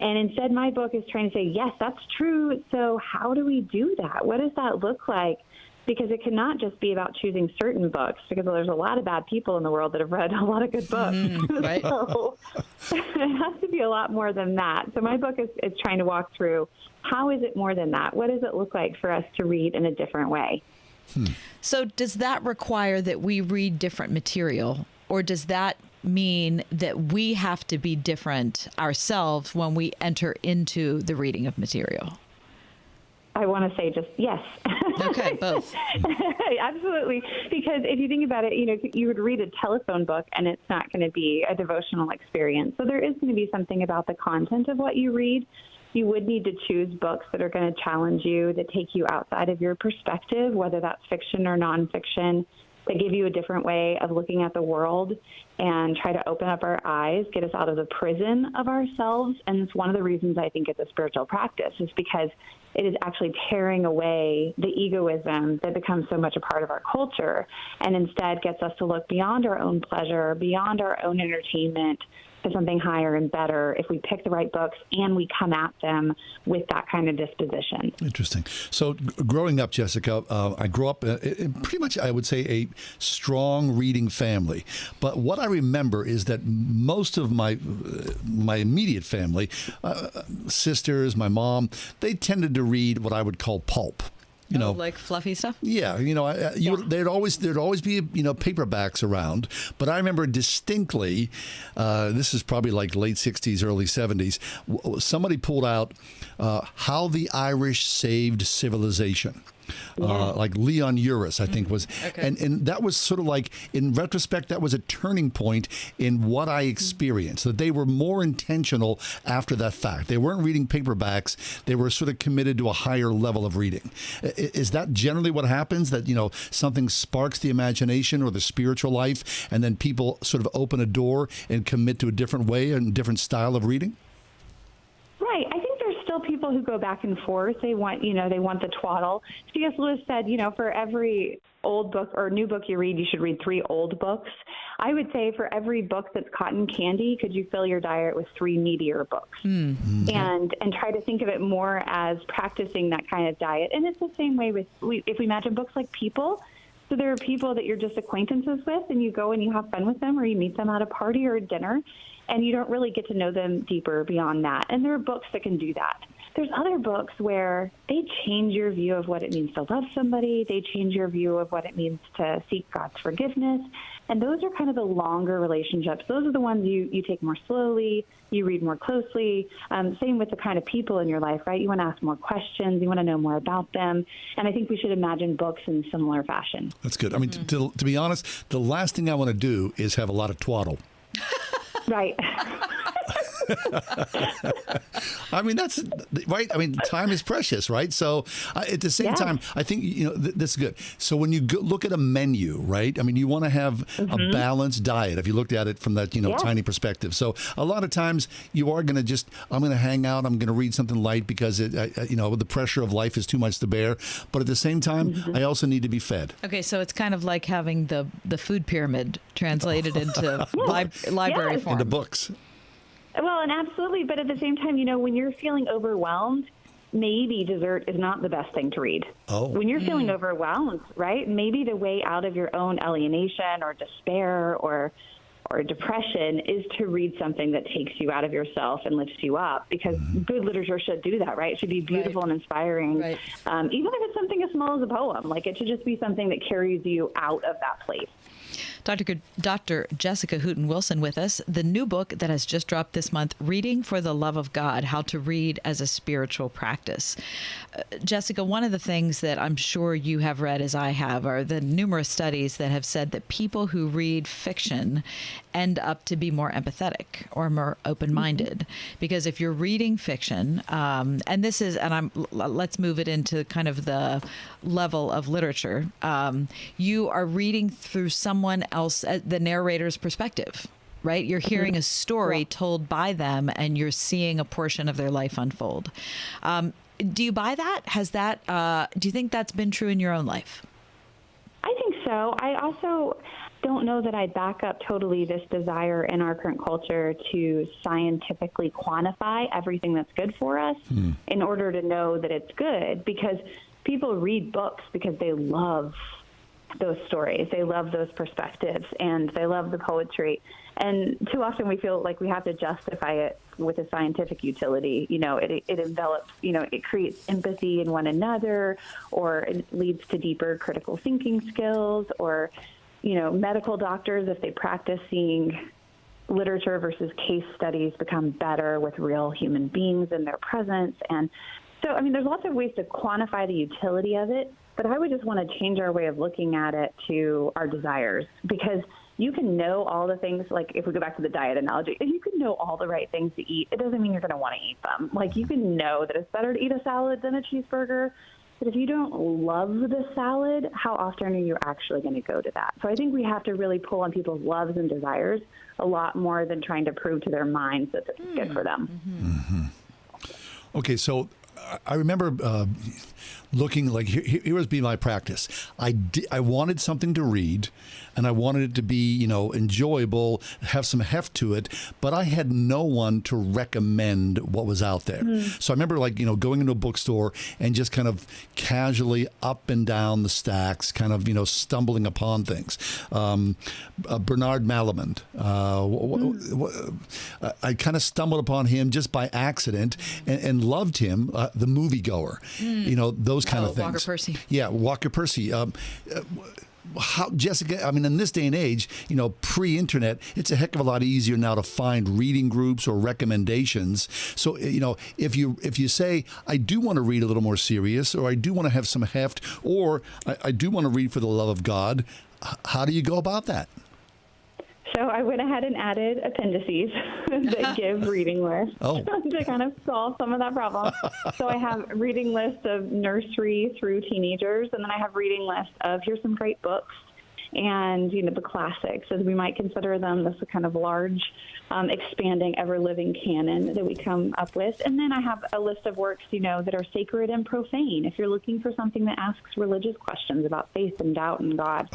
And instead, my book is trying to say, yes, that's true. So how do we do that? What does that look like? Because it cannot just be about choosing certain books, because there's a lot of bad people in the world that have read a lot of good books. Right. So it has to be a lot more than that. So my book is trying to walk through, how is it more than that? What does it look like for us to read in a different way? So does that require that we read different material, or does that mean that we have to be different ourselves when we enter into the reading of material? I want to say just yes. Okay, both. Absolutely. Because if you think about it, you would read a telephone book and it's not going to be a devotional experience. So there is going to be something about the content of what you read. You would need to choose books that are going to challenge you, that take you outside of your perspective, whether that's fiction or nonfiction, that give you a different way of looking at the world and try to open up our eyes, get us out of the prison of ourselves. And it's one of the reasons I think it's a spiritual practice, is because it is actually tearing away the egoism that becomes so much a part of our culture, and instead gets us to look beyond our own pleasure, beyond our own entertainment, to something higher and better if we pick the right books and we come at them with that kind of disposition. Interesting. So growing up, Jessica, I grew up in pretty much, I would say, a strong reading family. But what I remember is that most of my immediate family, sisters, my mom, they tended to read what I would call pulp. like fluffy stuff. Yeah, there'd always be paperbacks around. But I remember distinctly, this is probably like late '60s, early '70s. Somebody pulled out "How the Irish Saved Civilization." Like Leon Uris, I think was, and that was sort of like, in retrospect, that was a turning point in what I experienced. That they were more intentional after that fact. They weren't reading paperbacks; they were sort of committed to a higher level of reading. Is that generally what happens? That something sparks the imagination or the spiritual life, and then people sort of open a door and commit to a different way and different style of reading? Right. I think there's still people who go back and forth. They want, they want the twaddle. C.S. Lewis said, for every old book or new book you read, you should read 3 old books. I would say for every book that's cotton candy, could you fill your diet with 3 meatier books? And try to think of it more as practicing that kind of diet. And it's the same way with, if we imagine books like people. So there are people that you're just acquaintances with, and you go and you have fun with them, or you meet them at a party or a dinner, and you don't really get to know them deeper beyond that. And there are books that can do that. There's other books where they change your view of what it means to love somebody. They change your view of what it means to seek God's forgiveness. And those are kind of the longer relationships. Those are the ones you take more slowly, you read more closely. Same with the kind of people in your life, right? You want to ask more questions. You want to know more about them. And I think we should imagine books in similar fashion. That's good. I mean, to be honest, the last thing I want to do is have a lot of twaddle. Right. I mean, that's right. I mean, time is precious, right? So at the same time, I think, that's good. So when you look at a menu, right? I mean, you want to have a balanced diet if you looked at it from that, tiny perspective. So a lot of times you are going to I'm going to hang out. I'm going to read something light because the pressure of life is too much to bear. But at the same time, I also need to be fed. Okay, so it's kind of like having the food pyramid translated into library form. Into books. Well, and absolutely. But at the same time, when you're feeling overwhelmed, maybe dessert is not the best thing to read. When you're feeling overwhelmed, right? Maybe the way out of your own alienation or despair or depression is to read something that takes you out of yourself and lifts you up, because good literature should do that, right? It should be beautiful and inspiring. Right. Even if it's something as small as a poem, like it should just be something that carries you out of that place. Dr. Jessica Hooten Wilson with us. The new book that has just dropped this month, Reading for the Love of God, How to Read as a Spiritual Practice. Jessica, one of the things that I'm sure you have read, as I have, are the numerous studies that have said that people who read fiction end up to be more empathetic or more open-minded. Because if you're reading fiction, let's move it into kind of the level of literature, you are reading through someone else, the narrator's perspective, right? You're hearing a story told by them, and you're seeing a portion of their life unfold. Do you buy that? Do you think that's been true in your own life? I think so. I also don't know that I'd back up totally this desire in our current culture to scientifically quantify everything that's good for us in order to know that it's good, because people read books because they love those stories. They love those perspectives, and they love the poetry. And too often we feel like we have to justify it with a scientific utility. It envelops, it creates empathy in one another, or it leads to deeper critical thinking skills, or, medical doctors, if they practice seeing literature versus case studies, become better with real human beings in their presence. And so, there's lots of ways to quantify the utility of it, but I would just want to change our way of looking at it to our desires, because you can know all the things, like if we go back to the diet analogy, if you can know all the right things to eat, it doesn't mean you're going to want to eat them. Like, you can know that it's better to eat a salad than a cheeseburger, but if you don't love the salad, how often are you actually going to go to that? So I think we have to really pull on people's loves and desires a lot more than trying to prove to their minds that this is good for them. Okay, so I remember looking, like, here was my practice. I wanted something to read, and I wanted it to be, enjoyable, have some heft to it, but I had no one to recommend what was out there. So I remember, going into a bookstore and just kind of casually up and down the stacks, kind of, stumbling upon things. Bernard Malamud. I kind of stumbled upon him just by accident and loved him, the moviegoer. Those those kind of things. Walker Percy. Yeah, Walker Percy. How, Jessica, I mean, in this day and age, pre-internet, it's a heck of a lot easier now to find reading groups or recommendations. So, if you say, I do want to read a little more serious, or I do want to have some heft, or I do want to read for the love of God, how do you go about that? So I went ahead and added appendices that give reading lists to kind of solve some of that problem. So I have reading lists of nursery through teenagers, and then I have reading lists of here's some great books and, the classics, as we might consider them. This is kind of large, expanding, ever-living canon that we come up with. And then I have a list of works, that are sacred and profane. If you're looking for something that asks religious questions about faith and doubt in God.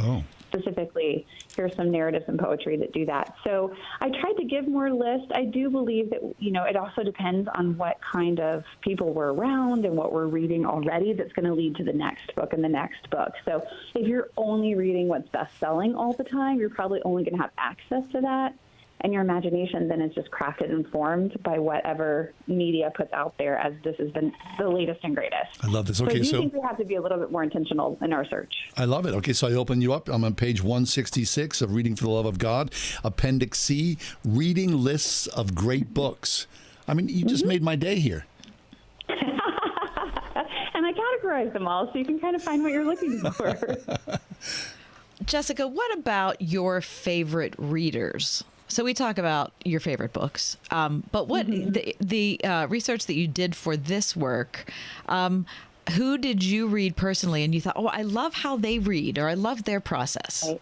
Specifically, here's some narratives and poetry that do that. So I tried to give more lists. I do believe that, it also depends on what kind of people we're around and what we're reading already that's going to lead to the next book and the next book. So if you're only reading what's best-selling all the time, you're probably only going to have access to that. And your imagination then is just crafted and formed by whatever media puts out there, as this has been the latest and greatest. I love this. Okay, Okay, so I think we have to be a little bit more intentional in our search. I love it. Okay, so I open you up. I'm on page 166 of Reading for the Love of God. Appendix C, reading lists of great books. I mean, you just made my day here. And I categorize them all so you can kind of find what you're looking for. Jessica, what about your favorite readers? So we talk about your favorite books, but what the research that you did for this work, who did you read personally and you thought, I love how they read, or I love their process? Right.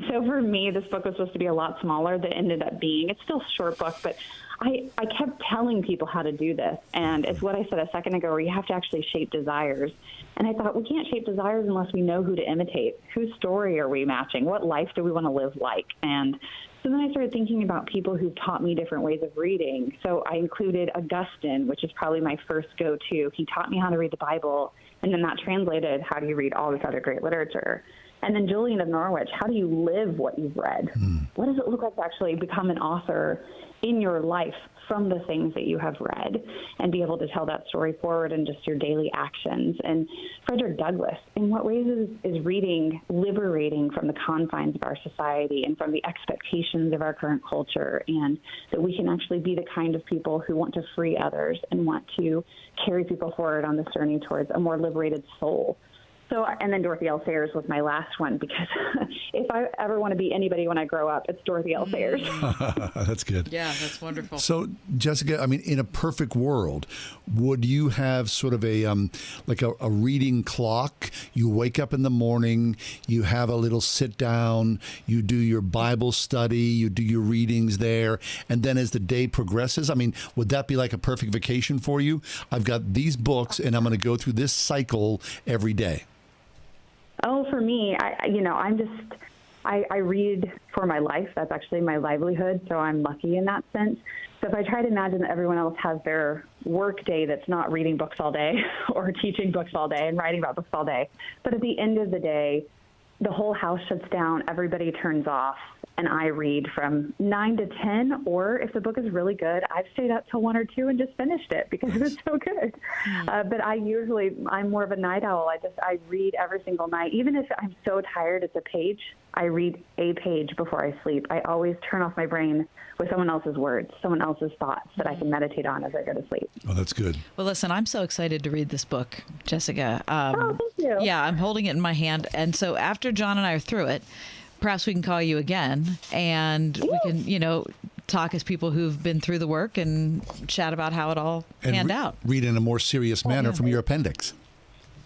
So for me, this book was supposed to be a lot smaller than it ended up being. It's still a short book, but I kept telling people how to do this. And it's what I said a second ago, where you have to actually shape desires. And I thought, we can't shape desires unless we know who to imitate. Whose story are we matching? What life do we want to live like? And so then I started thinking about people who taught me different ways of reading. So I included Augustine, which is probably my first go-to. He taught me how to read the Bible, and then that translated, how do you read all this other great literature? And then Julian of Norwich, how do you live what you've read? What does it look like to actually become an author in your life from the things that you have read, and be able to tell that story forward in just your daily actions? And Frederick Douglass, in what ways is reading liberating from the confines of our society and from the expectations of our current culture, and that we can actually be the kind of people who want to free others and want to carry people forward on this journey towards a more liberated soul? So, and then Dorothy L. Sayers was my last one, because if I ever want to be anybody when I grow up, it's Dorothy L. Sayers. That's good. Yeah, that's wonderful. So, Jessica, I mean, in a perfect world, would you have sort of a reading clock? You wake up in the morning, you have a little sit down, you do your Bible study, you do your readings there, and then as the day progresses, I mean, would that be like a perfect vacation for you? I've got these books, and I'm going to go through this cycle every day. Oh, for me, I read for my life. That's actually my livelihood, so I'm lucky in that sense. So if I try to imagine that everyone else has their work day that's not reading books all day or teaching books all day and writing about books all day, but at the end of the day, the whole house shuts down, everybody turns off, and I read from 9 to 10, or if the book is really good, I've stayed up till 1 or 2 and just finished it because it was so good. But I'm more of a night owl. I read every single night. Even if I'm so tired it's a page, I read a page before I sleep. I always turn off my brain with someone else's words, someone else's thoughts that I can meditate on as I go to sleep. Oh, that's good. Well, listen, I'm so excited to read this book, Jessica. Thank you. Yeah, I'm holding it in my hand. And so after John and I are through it, perhaps we can call you again, and we can, talk as people who've been through the work and chat about how it all panned out. Read in a more serious manner from your appendix.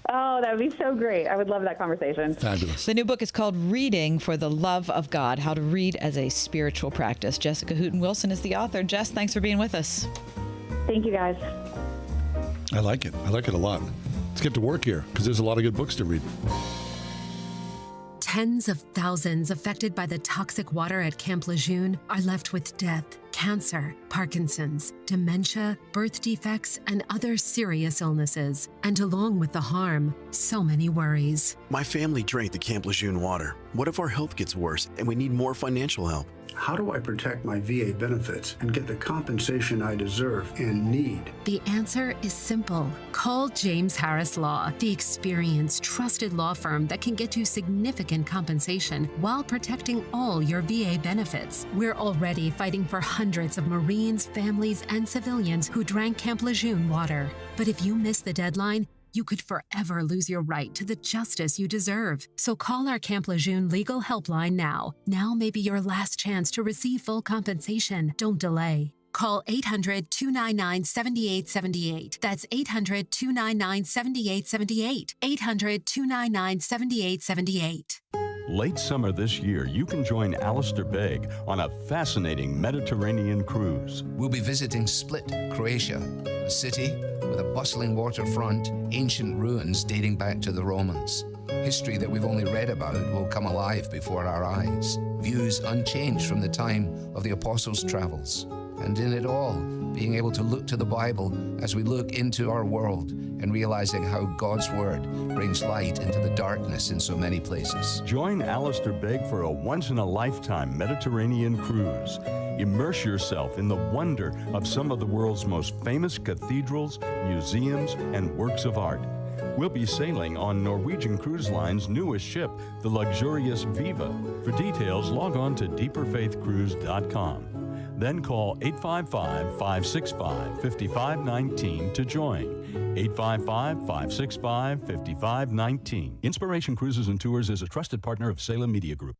Oh, that would be so great. I would love that conversation. Fabulous. The new book is called Reading for the Love of God, How to Read as a Spiritual Practice. Jessica Hooten Wilson is the author. Jess, thanks for being with us. Thank you, guys. I like it. I like it a lot. Let's get to work here, because there's a lot of good books to read. Tens of thousands affected by the toxic water at Camp Lejeune are left with death, cancer, Parkinson's, dementia, birth defects, and other serious illnesses. And along with the harm, so many worries. My family drank the Camp Lejeune water. What if our health gets worse and we need more financial help? How do I protect my VA benefits and get the compensation I deserve and need? The answer is simple. Call James Harris Law, the experienced, trusted law firm that can get you significant compensation while protecting all your VA benefits. We're already fighting for hundreds of Marines, families, and civilians who drank Camp Lejeune water. But if you miss the deadline, you could forever lose your right to the justice you deserve. So call our Camp Lejeune legal helpline now. Now may be your last chance to receive full compensation. Don't delay. Call 800-299-7878. That's 800-299-7878. 800-299-7878. Late summer this year, you can join Alistair Begg on a fascinating Mediterranean cruise. We'll be visiting Split, Croatia, a city with a bustling waterfront, ancient ruins dating back to the Romans. History that we've only read about will come alive before our eyes. Views unchanged from the time of the Apostles' travels. And in it all, being able to look to the Bible as we look into our world and realizing how God's Word brings light into the darkness in so many places. Join Alistair Begg for a once-in-a-lifetime Mediterranean cruise. Immerse yourself in the wonder of some of the world's most famous cathedrals, museums, and works of art. We'll be sailing on Norwegian Cruise Line's newest ship, the luxurious Viva. For details, log on to deeperfaithcruise.com. Then call 855-565-5519 to join. 855-565-5519. Inspiration Cruises and Tours is a trusted partner of Salem Media Group.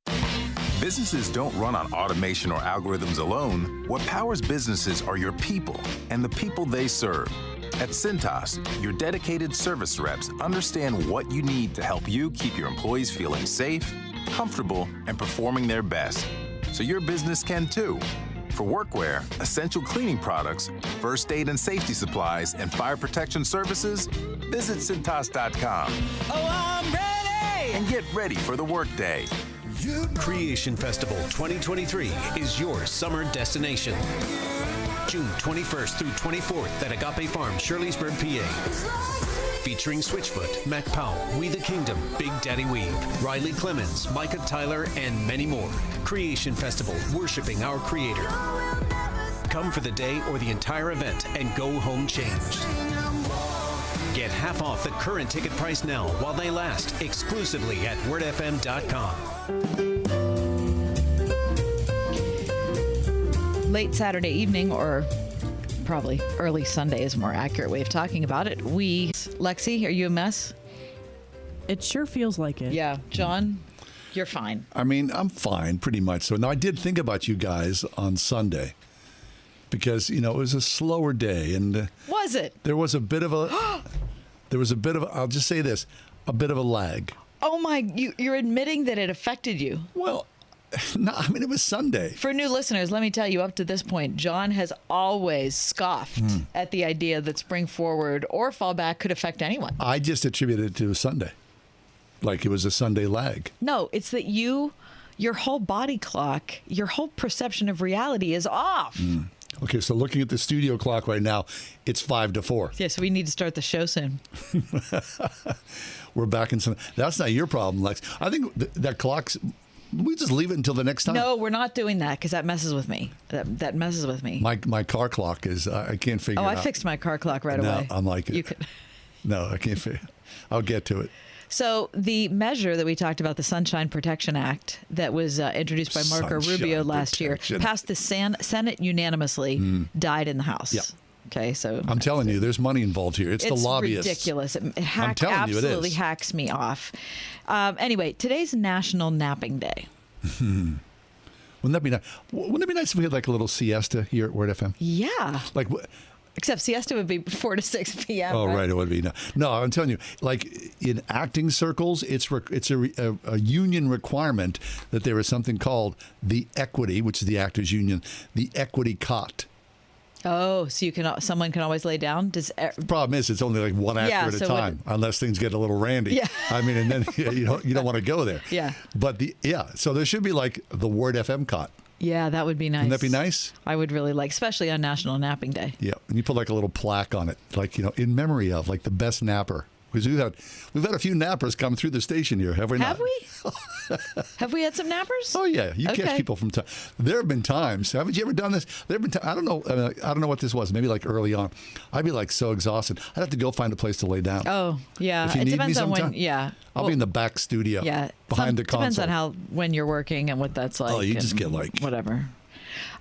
Businesses don't run on automation or algorithms alone. What powers businesses are your people and the people they serve. At Cintas, your dedicated service reps understand what you need to help you keep your employees feeling safe, comfortable, and performing their best. So your business can too. For workwear, essential cleaning products, first aid and safety supplies, and fire protection services, visit Cintas.com. Oh, I'm ready! And get ready for the workday. Creation Festival 2023 is your summer destination. June 21st through 24th at Agape Farm, Shirleysburg, PA. Featuring Switchfoot, Mac Powell, We the Kingdom, Big Daddy Weave, Riley Clemens, Micah Tyler, and many more. Creation Festival, worshiping our Creator. Come for the day or the entire event and go home changed. Get half off the current ticket price now while they last, exclusively at wordfm.com. Late Saturday evening, or probably early Sunday is a more accurate way of talking about it. Lexi, are you a mess? It sure feels like it. Yeah. John, you're fine. I mean, I'm fine, pretty much. So now I did think about you guys on Sunday because, it was a slower day. And was it? There was a bit of a, I'll just say this, a bit of a lag. Oh my, you're admitting that it affected you. Well, no, I mean, it was Sunday. For new listeners, let me tell you, up to this point, John has always scoffed at the idea that spring forward or fall back could affect anyone. I just attributed it to a Sunday. Like it was a Sunday lag. No, it's that your whole body clock, your whole perception of reality is off. Okay, so looking at the studio clock right now, it's 5 to 4. Yeah, so we need to start the show soon. We're back in some. That's not your problem, Lex. I think that clock's. We just leave it until the next time. No, we're not doing that because that messes with me. That messes with me. My car clock is. I can't figure it out. I fixed my car clock right away. I'm like it. You could. No, I can't figure. I'll get to it. So the measure that we talked about, the Sunshine Protection Act, that was introduced by Marco Rubio last year, passed the Senate unanimously, died in the House. Yeah. Okay, so I'm telling you, there's money involved here. It's the lobbyists. It's ridiculous. It absolutely hacks me off. Anyway, today's National Napping Day. Wouldn't that be nice? Wouldn't it be nice if we had like a little siesta here at Word FM? Yeah. Like. Except siesta would be 4 to 6 p.m. Oh, right. It would be. No, I'm telling you, like in acting circles, it's a union requirement that there is something called the equity, which is the actors union, the equity cot. Oh, so someone can always lay down? The problem is it's only like one actor at a time, unless things get a little randy. Yeah. I mean, and then you don't want to go there. Yeah. But so there should be like the Word FM cot. Yeah, that would be nice. Wouldn't that be nice? I would really like, especially on National Napping Day. Yeah, and you put like a little plaque on it, like, in memory of, like the best napper. Because we've had a few nappers come through the station here, have we not? Have we? Have we had some nappers? Oh yeah, you catch people from time. There have been times. Haven't you ever done this? There have been. I don't know. I don't know what this was. Maybe like early on, I'd be like so exhausted. I'd have to go find a place to lay down. Oh yeah, if you it need depends me on sometime, when. Yeah, I'll be in the back studio. Yeah, behind the console. Depends on when you're working and what that's like. Oh, you just get like whatever.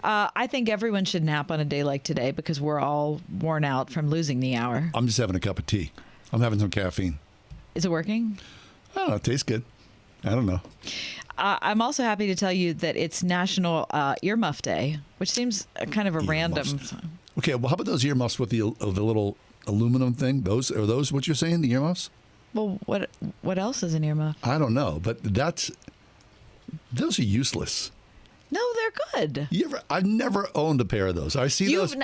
I think everyone should nap on a day like today because we're all worn out from losing the hour. I'm just having a cup of tea. I'm having some caffeine. Is it working? I don't know. It tastes good. I don't know. I'm also happy to tell you that it's National Earmuff Day, which seems kind of a random. Okay, well, how about those earmuffs with the little aluminum thing? Are those what you're saying? The earmuffs? Well, what else is an earmuff? I don't know, but those are useless. No, they're good. I've never owned a pair of those. I see those.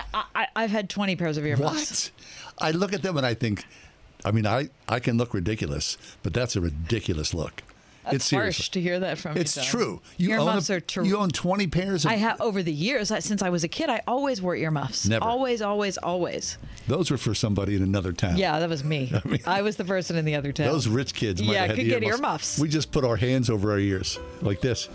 I've had 20 pairs of earmuffs. What? I look at them and I think, I mean, I can look ridiculous, but that's a ridiculous look. It's harsh to hear that from you. It's true. Earmuffs are true. You own 20 pairs of... I have over the years, since I was a kid, I always wore earmuffs. Never. Always, always, always. Those were for somebody in another town. Yeah, that was me. I was the person in the other town. Those rich kids might have had could get earmuffs. We just put our hands over our ears like this.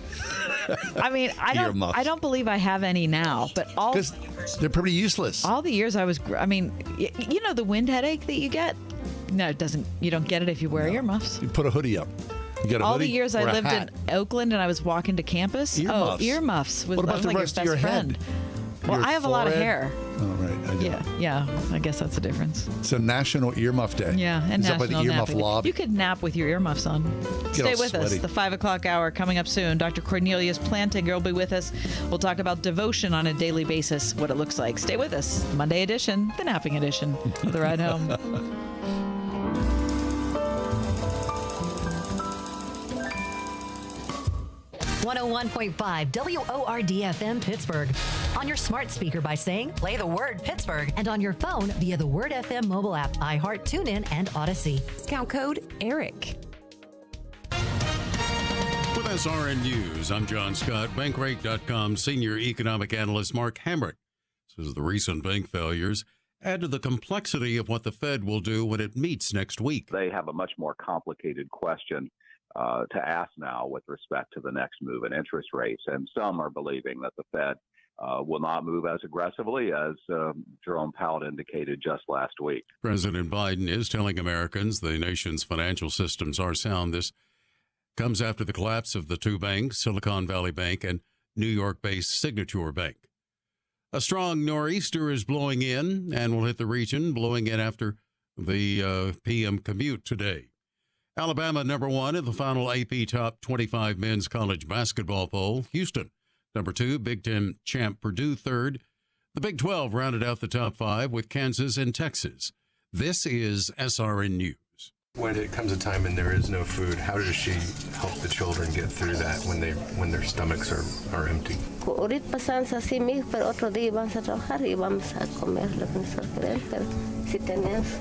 I mean, I don't believe I have any now, but because they're pretty useless. All the years I was, you know, the wind headache that you get. No, it doesn't. You don't get it if you wear earmuffs. You put a hoodie up. You get a all hoodie the years I lived in Oakland and I was walking to campus. Earmuffs. Earmuffs was what about the like rest your of your best friend. head? Well, your I have a lot of forehead? hair. Oh, right. Yeah. I guess that's the difference. It's a National Earmuff Day. Yeah, and Is that by National the Earmuff Napping Day. Lobby? You could nap with your earmuffs on. Stay with us. The 5 o'clock hour coming up soon. Dr. Cornelius Plantinga will be with us. We'll talk about devotion on a daily basis, what it looks like. Stay with us. Monday edition, the napping edition of The Ride Home. 101.5 WORD-FM Pittsburgh. On your smart speaker by saying, play the word Pittsburgh. And on your phone via the Word FM mobile app, iHeart, TuneIn, and Odyssey. Discount code ERIC. With SRN News, I'm John Scott. Bankrate.com senior economic analyst Mark Hamrick says the recent bank failures add to the complexity of what the Fed will do when it meets next week. They have a much more complicated question to ask now with respect to the next move in interest rates. And some are believing that the Fed will not move as aggressively as Jerome Powell indicated just last week. President Biden is telling Americans the nation's financial systems are sound. This comes after the collapse of the two banks, Silicon Valley Bank and New York-based Signature Bank. A strong nor'easter is blowing in and will hit the region, blowing in after the PM commute today. Alabama #1 in the final AP Top 25 men's college basketball poll. Houston #2, Big Ten champ Purdue 3rd. The Big 12 rounded out the top 5 with Kansas and Texas. This is SRN News. When it comes a time and there is no food, how does she help the children get through that when their stomachs are empty? Ahorita pasan así mismo, pero otro día vamos a trabajar y vamos a comer lo que nosotros queremos, pero si tenemos.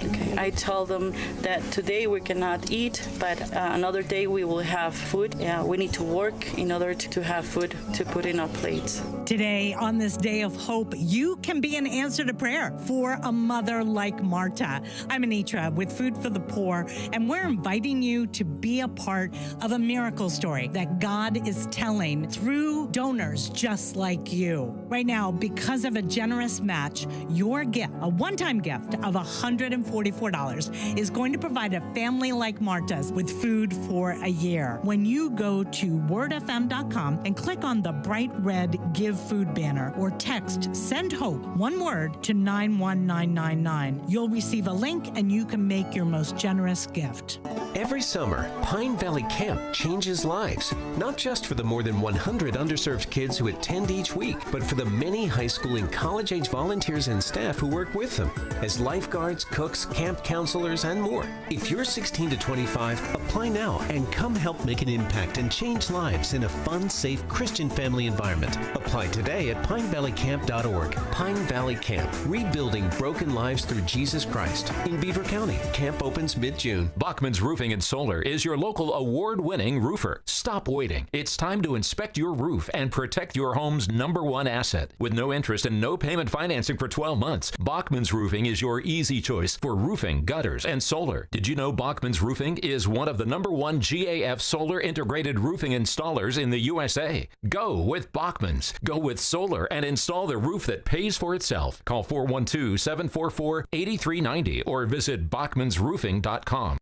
Okay. I tell them that today we cannot eat, but another day we will have food. We need to work in order to have food to put in our plates. Today, on this day of hope, you can be an answer to prayer for a mother like Marta. I'm Anitra with Food for the Poor, and we're inviting you to be a part of a miracle story that God is telling through donors just like you. Right now, because of a generous match, your gift, a one-time gift of $144, is going to provide a family like Marta's with food for a year. When you go to wordfm.com and click on the bright red Give Food banner or text Send Hope, one word, to 91999, you'll receive a link and you can make your most generous gift. Every summer, Pine Valley Camp changes lives, not just for the more than 100 underserved kids who attend each week, but for the many high school and college-age volunteers and staff who work with them as lifeguards, cooks, camp counselors, and more. If you're 16 to 25, apply now and come help make an impact and change lives in a fun, safe Christian family environment. Apply today at pinevalleycamp.org. Pine Valley Camp, rebuilding broken lives through Jesus Christ in Beaver County. Camp opens mid-June. Bachman's Roofing and Solar is your local award-winning roofer. Stop waiting. It's time to inspect your roof and and protect your home's #1 asset. With no interest and no payment financing for 12 months, Bachman's Roofing is your easy choice for roofing, gutters, and solar. Did you know Bachman's Roofing is one of the #1 GAF solar integrated roofing installers in the USA? Go with Bachman's. Go with solar and install the roof that pays for itself. Call 412-744-8390 or visit bachmansroofing.com.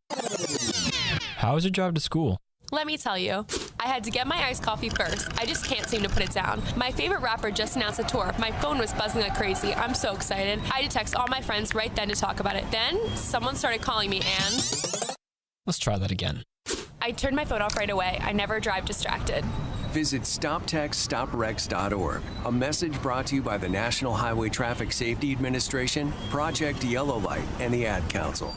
How was your drive to school? Let me tell you, I had to get my iced coffee first. I just can't seem to put it down. My favorite rapper just announced a tour. My phone was buzzing like crazy. I'm so excited. I had to text all my friends right then to talk about it. Then, someone started calling me and... Let's try that again. I turned my phone off right away. I never drive distracted. Visit StopTextStopWrecks.org. A message brought to you by the National Highway Traffic Safety Administration, Project Yellow Light, and the Ad Council.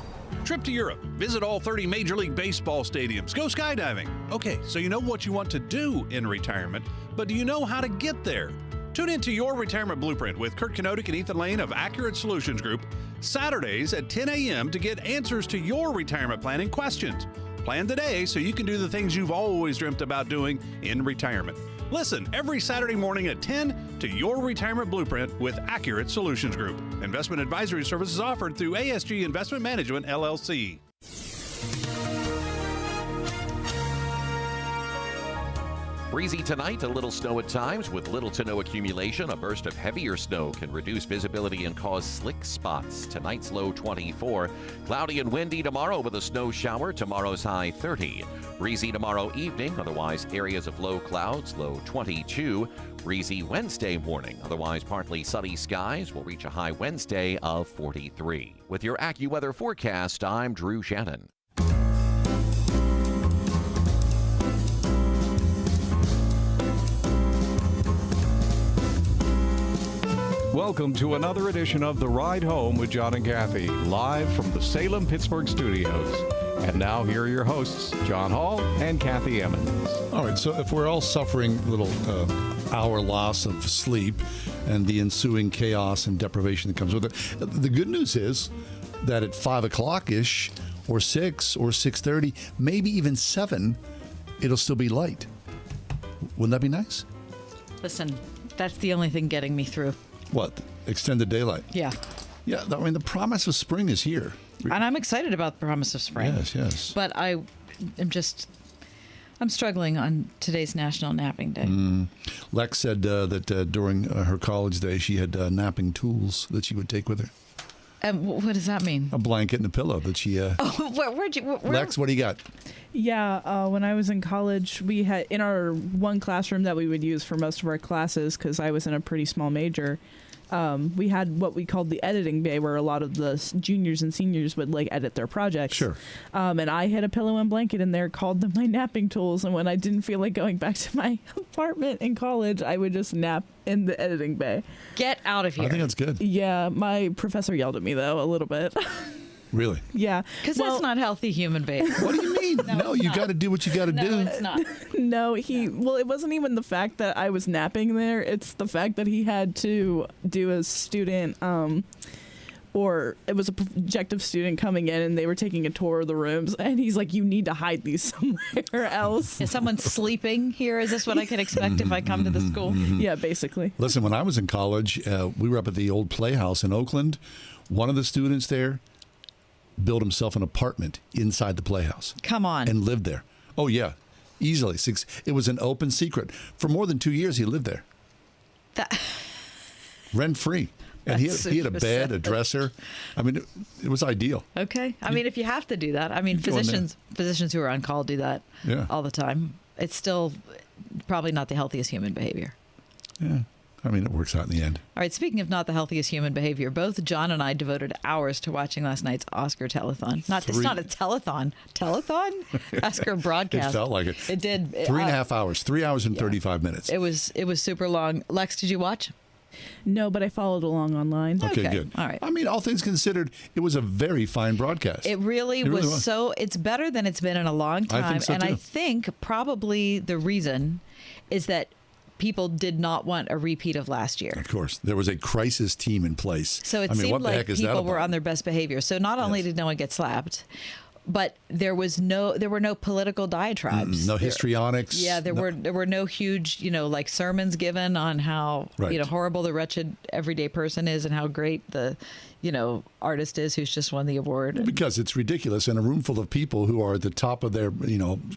Trip to Europe. Visit all 30 Major League Baseball stadiums. Go skydiving. Okay, so you know what you want to do in retirement, but do you know how to get there? Tune into Your Retirement Blueprint with Kurt Kenodic and Ethan Lane of Accurate Solutions Group, Saturdays at 10 a.m. to get answers to your retirement planning questions. Plan today so you can do the things you've always dreamt about doing in retirement. Listen every Saturday morning at 10 to Your Retirement Blueprint with Accurate Solutions Group. Investment advisory services offered through ASG Investment Management, LLC. Breezy tonight, a little snow at times with little to no accumulation. A burst of heavier snow can reduce visibility and cause slick spots. Tonight's low 24. Cloudy and windy tomorrow with a snow shower. Tomorrow's high 30. Breezy tomorrow evening, otherwise areas of low clouds, low 22. Breezy Wednesday morning, otherwise partly sunny skies. Will reach a high Wednesday of 43. With your AccuWeather forecast, I'm Drew Shannon. Welcome to another edition of The Ride Home with John and Kathy, live from the Salem-Pittsburgh studios. And now here are your hosts, John Hall and Kathy Emmons. All right, so if we're all suffering a little hour loss of sleep and the ensuing chaos and deprivation that comes with it, the good news is that at 5 o'clock-ish or 6 or 6:30, maybe even 7, it'll still be light. Wouldn't that be nice? Listen, that's the only thing getting me through. What? Extended daylight? Yeah. Yeah, I mean, the promise of spring is here. And I'm excited about the promise of spring. Yes, yes. But I'm struggling on today's National Napping Day. Lex said that during her college days, she had napping tools that she would take with her. And what does that mean? A blanket and a pillow that she... Lex, what do you got? Yeah, when I was in college, we had in our one classroom that we would use for most of our classes, because I was in a pretty small major, we had what we called the editing bay, where a lot of the juniors and seniors would edit their projects. Sure. And I had a pillow and blanket in there, called them my napping tools. And when I didn't feel like going back to my apartment in college, I would just nap in the editing bay. Get out of here. I think that's good. Yeah, my professor yelled at me though a little bit. Really? Yeah. Because that's not healthy human behavior. What do you mean? No, you got to do what you got to do. No, it's not. No, well, it wasn't even the fact that I was napping there. It's the fact that he had to do a student, or it was a projective student coming in and they were taking a tour of the rooms. And he's like, you need to hide these somewhere else. Is someone sleeping here? Is this what I can expect if I come to the school? Yeah, basically. Listen, when I was in college, we were up at the old Playhouse in Oakland. One of the students there built himself an apartment inside the Playhouse. Come on. And lived there. Oh, yeah. Easily. It was an open secret. For more than 2 years, he lived there. Rent-free. And he had a bed, a dresser. I mean, it was ideal. Okay. I mean, if you have to do that. I mean, physicians who are on call do that all the time. It's still probably not the healthiest human behavior. Yeah. I mean, it works out in the end. All right, speaking of not the healthiest human behavior, both John and I devoted hours to watching last night's Oscar telethon. It's not a telethon. Telethon? Oscar broadcast. It felt like it. It did. 3.5 hours. 3 hours and 35 minutes. It was super long. Lex, did you watch? No, but I followed along online. Okay, good. All right. I mean, all things considered, it was a very fine broadcast. It really was. So it's better than it's been in a long time. I think so, and too. I think probably the reason is that people did not want a repeat of last year. Of course. There was a crisis team in place. So it seemed what the like heck is that people about? were on their best behavior. So not only did no one get slapped, But there were no political diatribes. No histrionics. Yeah, there were no huge, like sermons given on how horrible the wretched everyday person is and how great the artist is who's just won the award. Because it's ridiculous in a room full of people who are at the top of their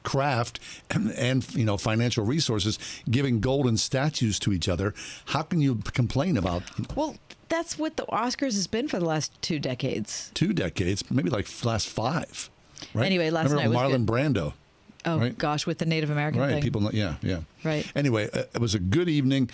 craft and financial resources giving golden statues to each other. How can you complain about? Well, that's what the Oscars has been for the last 2 decades. 2 decades, maybe like last 5. Right? Anyway, last night was Marlon good. Brando. Oh, right? Gosh, with the Native American right. thing. People, yeah. Right. Anyway, it was a good evening.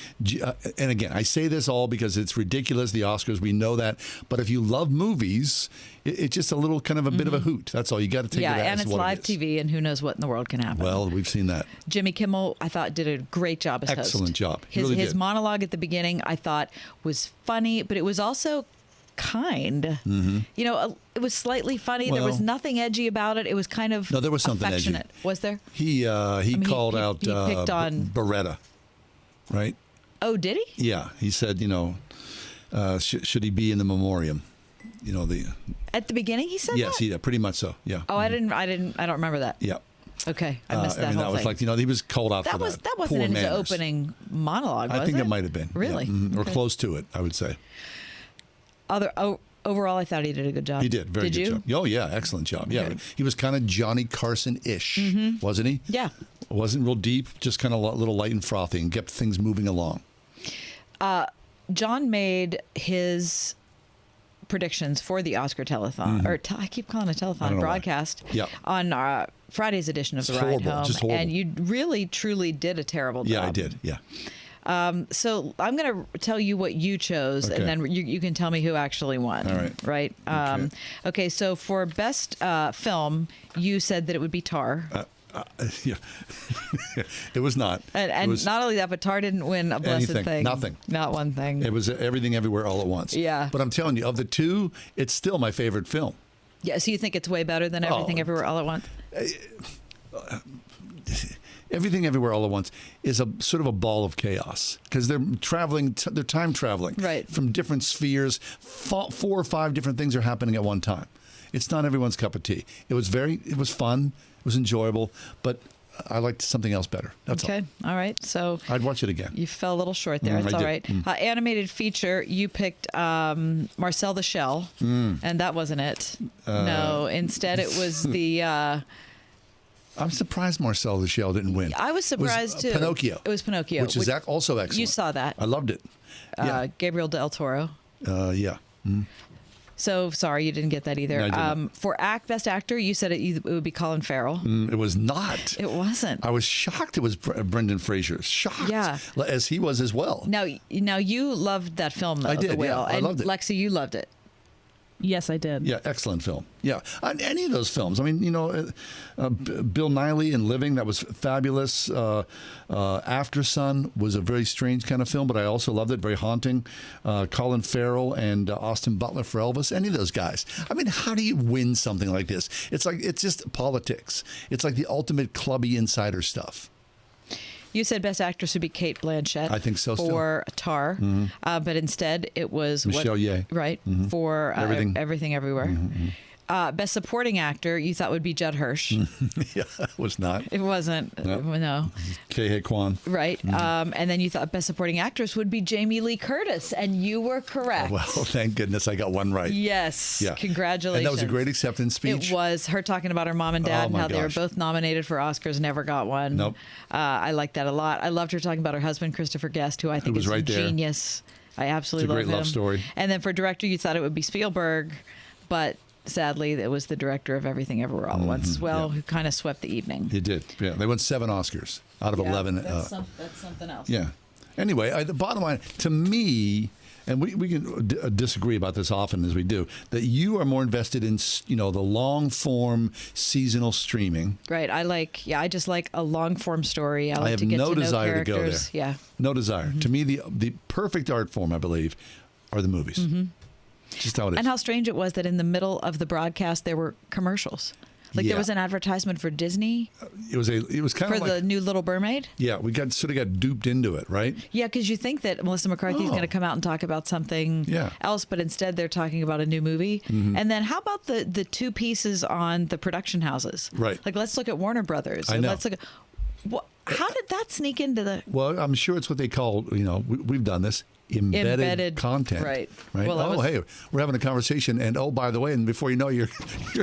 And again, I say this all because it's ridiculous, the Oscars, we know that. But if you love movies, it's just a little kind of a bit of a hoot. That's all. You got to take it as what it is. Yeah, and it's live TV, and who knows what in the world can happen. Well, we've seen that. Jimmy Kimmel, I thought, did a great job as host. Excellent job. His monologue at the beginning, I thought, was funny, but it was also kind. Mm-hmm. It was slightly funny. There was nothing edgy about it. It was kind of there was something affectionate. Edgy. Was there? He called out he picked on Beretta, right? Oh, did he? Yeah, he said, should he be in the memoriam? At the beginning, he said that? Yes, pretty much so. Yeah. Oh, I don't remember that. Yeah. Okay, I missed that whole that was thing. like, he was called out for that. That wasn't Poor in his manners. opening monologue, was I think it? it might have been. Really? Yeah. Mm-hmm. Okay. Or close to it, I would say. Overall, I thought he did a good job. He did. Very good job. Oh, yeah. Excellent job. Yeah. He was kind of Johnny Carson-ish, wasn't he? Yeah. Wasn't real deep, just kind of a little light and frothy and kept things moving along. John made his predictions for the Oscar telethon, or I keep calling it a telethon broadcast, on Friday's edition of The Ride Home. Just horrible. And you really, truly did a terrible job. Yeah, I did. Yeah. So I'm going to tell you what you chose, and then you can tell me who actually won. All right. Right? Okay, so for best film, you said that it would be Tar. Yeah. It was not. And it was not only that, but Tar didn't win a blessed thing. Nothing. Not one thing. It was Everything Everywhere All at Once. Yeah. But I'm telling you, of the two, it's still my favorite film. Yeah, so you think it's way better than Everything Everywhere All at Once? Everything Everywhere All at Once is a sort of a ball of chaos because they're traveling, they're time traveling from different spheres. 4 or 5 different things are happening at one time. It's not everyone's cup of tea. It was fun. It was enjoyable, but I liked something else better. That's all right. So I'd watch it again. You fell a little short there. It's all right. Animated feature, you picked Marcel the Shell, and that wasn't it. No, instead it was the... I'm surprised Marcel the Shell didn't win. I was surprised too. Pinocchio. It was Pinocchio. Which is also excellent. You saw that. I loved it. Gabriel del Toro. Yeah. Mm. So sorry you didn't get that either. No, I didn't. For Best Actor, you said it would be Colin Farrell. It was not. It wasn't. I was shocked it was Brendan Fraser. Shocked. Yeah. As he was as well. Now you loved that film, though, I did, The Whale. I loved it. Lexi, you loved it. Yes, I did. Yeah, excellent film. Yeah, any of those films. I mean, Bill Nighy in Living, that was fabulous. After Sun was a very strange kind of film, but I also loved it, very haunting. Colin Farrell and Austin Butler for Elvis, any of those guys. I mean, how do you win something like this? It's just politics. It's like the ultimate clubby insider stuff. You said Best Actress would be Cate Blanchett. I think so. For Tar, but instead it was Michelle Yeoh. Right, for Everything Everywhere. Mm-hmm. Best Supporting Actor, you thought would be Judd Hirsch. Yeah, it was not. It wasn't. No. Ke Kwan. Right. And then you thought Best Supporting Actress would be Jamie Lee Curtis, and you were correct. Well, thank goodness I got one right. Yes. Yeah. Congratulations. And that was a great acceptance speech. It was her talking about her mom and dad and how they were gosh. both nominated for Oscars, never got one. Nope. I liked that a lot. I loved her talking about her husband, Christopher Guest, who I think is a genius. I absolutely love him. It's a great love story. And then for director, you thought it would be Spielberg, but sadly, it was the director of Everything Everywhere All at Once as well, who kind of swept the evening. He did. Yeah, they won 7 Oscars out of 11. That's something else. Yeah. Anyway, the bottom line, to me, and we can disagree about this often as we do, that you are more invested in, the long form seasonal streaming. Right. I just like a long form story. I like to get no to know desire characters. to go there. Yeah. No desire. To me, the perfect art form, I believe, are the movies. Just how it is. And how strange it was that in the middle of the broadcast there were commercials. Like there was an advertisement for Disney. It was kind of for the new Little Mermaid. Yeah, we sort of got duped into it, right? Yeah, because you think that Melissa McCarthy is going to come out and talk about something else, but instead they're talking about a new movie. Mm-hmm. And then how about the two pieces on the production houses? Right. Like let's look at Warner Brothers. I know. Let's look at how did that sneak into the? Well, I'm sure it's what they call, we've done this. Embedded content, right? Well, hey, we're having a conversation, and by the way, and before you know, you're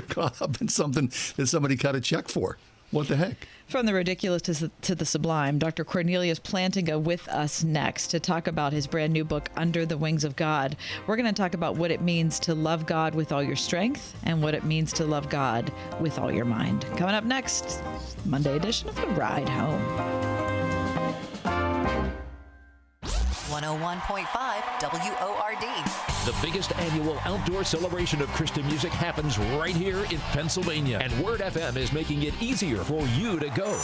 caught up in something that somebody cut a check for. What the heck? From the ridiculous to the sublime, Dr. Cornelius Plantinga with us next to talk about his brand new book, Under the Wings of God. We're going to talk about what it means to love God with all your strength and what it means to love God with all your mind. Coming up next, Monday edition of The Ride Home. 101.5 WORD. The biggest annual outdoor celebration of Christian music happens right here in Pennsylvania, and Word FM is making it easier for you to go.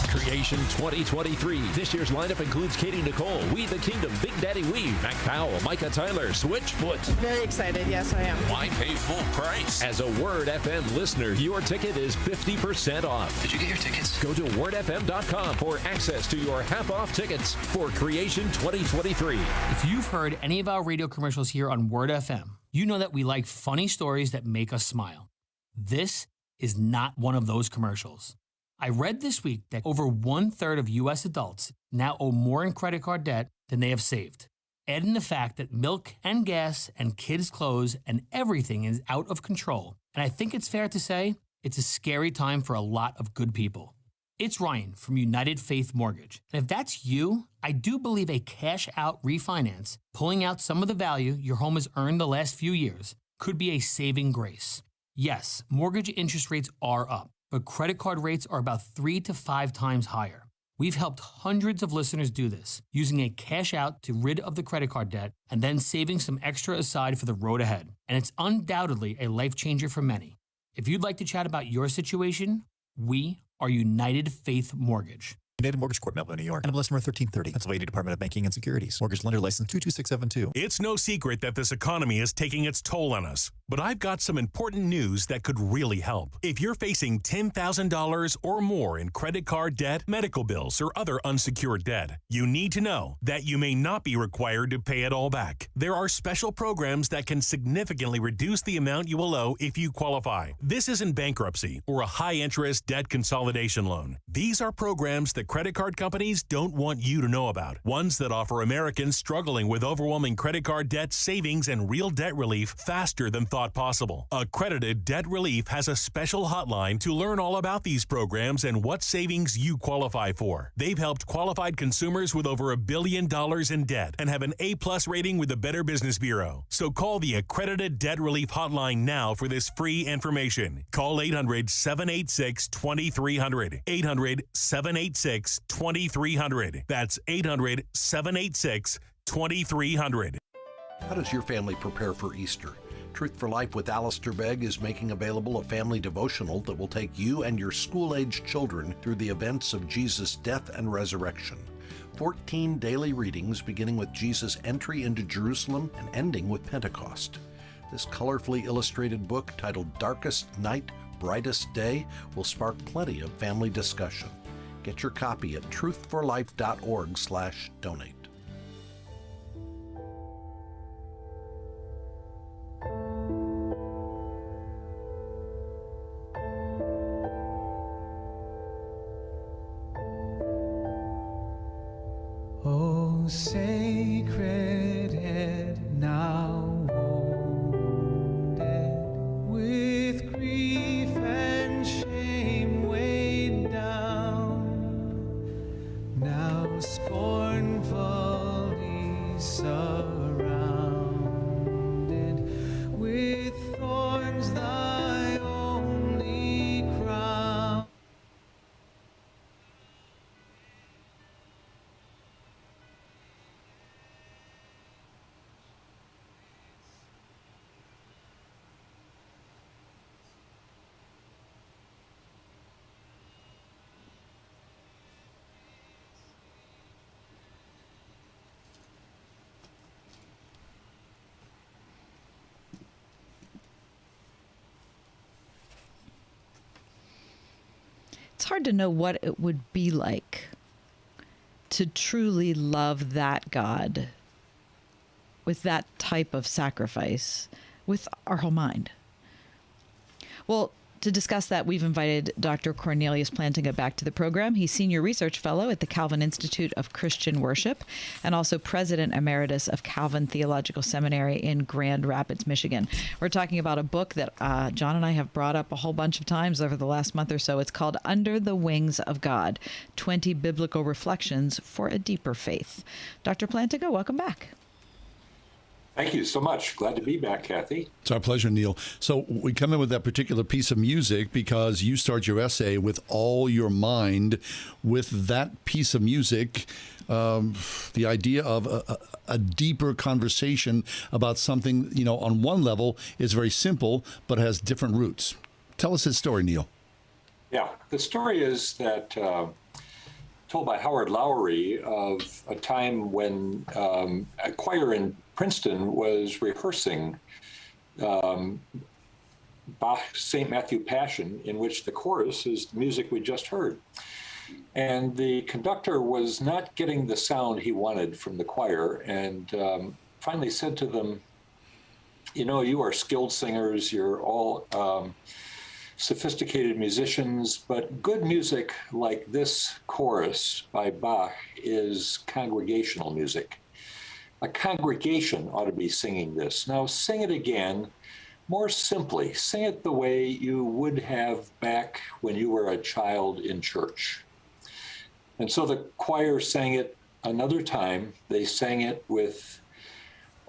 Creation 2023. This year's lineup includes Katie Nicole, We the Kingdom, Big Daddy Weave, Mac Powell, Micah Tyler, Switchfoot. Very excited. Yes, I am. Why pay full price? As a Word FM listener, your ticket is 50% off. Did you get your tickets? Go to wordfm.com for access to your half-off tickets for Creation 2023. If you've heard any of our radio commercials here on Word FM, you know that we like funny stories that make us smile. This is not one of those commercials. I read this week that over 1/3 of U.S. adults now owe more in credit card debt than they have saved. Add in the fact that milk and gas and kids' clothes and everything is out of control. And I think it's fair to say it's a scary time for a lot of good people. It's Ryan from United Faith Mortgage. And if that's you, I do believe a cash-out refinance, pulling out some of the value your home has earned the last few years, could be a saving grace. Yes, mortgage interest rates are up, but credit card rates are about 3 to 5 times higher. We've helped hundreds of listeners do this, using a cash out to rid of the credit card debt and then saving some extra aside for the road ahead. And it's undoubtedly a life changer for many. If you'd like to chat about your situation, we are United Faith Mortgage. United Mortgage Corp, Melville, New York. NMLS number 1330. Pennsylvania Department of Banking and Securities. Mortgage lender license 22672. It's no secret that this economy is taking its toll on us. But I've got some important news that could really help. If you're facing $10,000 or more in credit card debt, medical bills, or other unsecured debt, you need to know that you may not be required to pay it all back. There are special programs that can significantly reduce the amount you will owe if you qualify. This isn't bankruptcy or a high-interest debt consolidation loan. These are programs that credit card companies don't want you to know about. Ones that offer Americans struggling with overwhelming credit card debt savings and real debt relief faster than thought possible. Accredited Debt Relief has a special hotline to learn all about these programs and what savings you qualify for. They've helped qualified consumers with over $1 billion in debt and have an A+ rating with the Better Business Bureau. So call the Accredited Debt Relief hotline now for this free information. Call 800-786-2300. 800-786-2300. That's 800-786-2300. How does your family prepare for Easter? Truth for Life with Alistair Begg is making available a family devotional that will take you and your school-aged children through the events of Jesus' death and resurrection. 14 daily readings beginning with Jesus' entry into Jerusalem and ending with Pentecost. This colorfully illustrated book, titled Darkest Night, Brightest Day, will spark plenty of family discussion. Get your copy at truthforlife.org/donate. Oh, sacred head, now wounded with grief and shame weighed down, now scornfully surrounded with thorns, thy only crown. hard to know what it would be like to truly love that God with that type of sacrifice with our whole mind. Well, to discuss that, we've invited Dr. Cornelius Plantinga back to the program. He's Senior Research Fellow at the Calvin Institute of Christian Worship and also President Emeritus of Calvin Theological Seminary in Grand Rapids, Michigan. We're talking about a book that John and I have brought up a whole bunch of times over the last month or so. It's called Under the Wings of God, 20 Biblical Reflections for a Deeper Faith. Dr. Plantinga, welcome back. Thank you so much. Glad to be back, Kathy. It's our pleasure, Neal. So we come in with that particular piece of music because you start your essay with all your mind with that piece of music, the idea of a deeper conversation about something, on one level is very simple, but has different roots. Tell us his story, Neal. Yeah, the story is that told by Howard Lowry of a time when a choir in Princeton was rehearsing Bach's St. Matthew Passion, in which the chorus is the music we just heard. And the conductor was not getting the sound he wanted from the choir, and finally said to them, you are skilled singers, you're all sophisticated musicians, but good music like this chorus by Bach is congregational music. A congregation ought to be singing this. Now sing it again, more simply. Sing it the way you would have back when you were a child in church. And so the choir sang it another time. They sang it with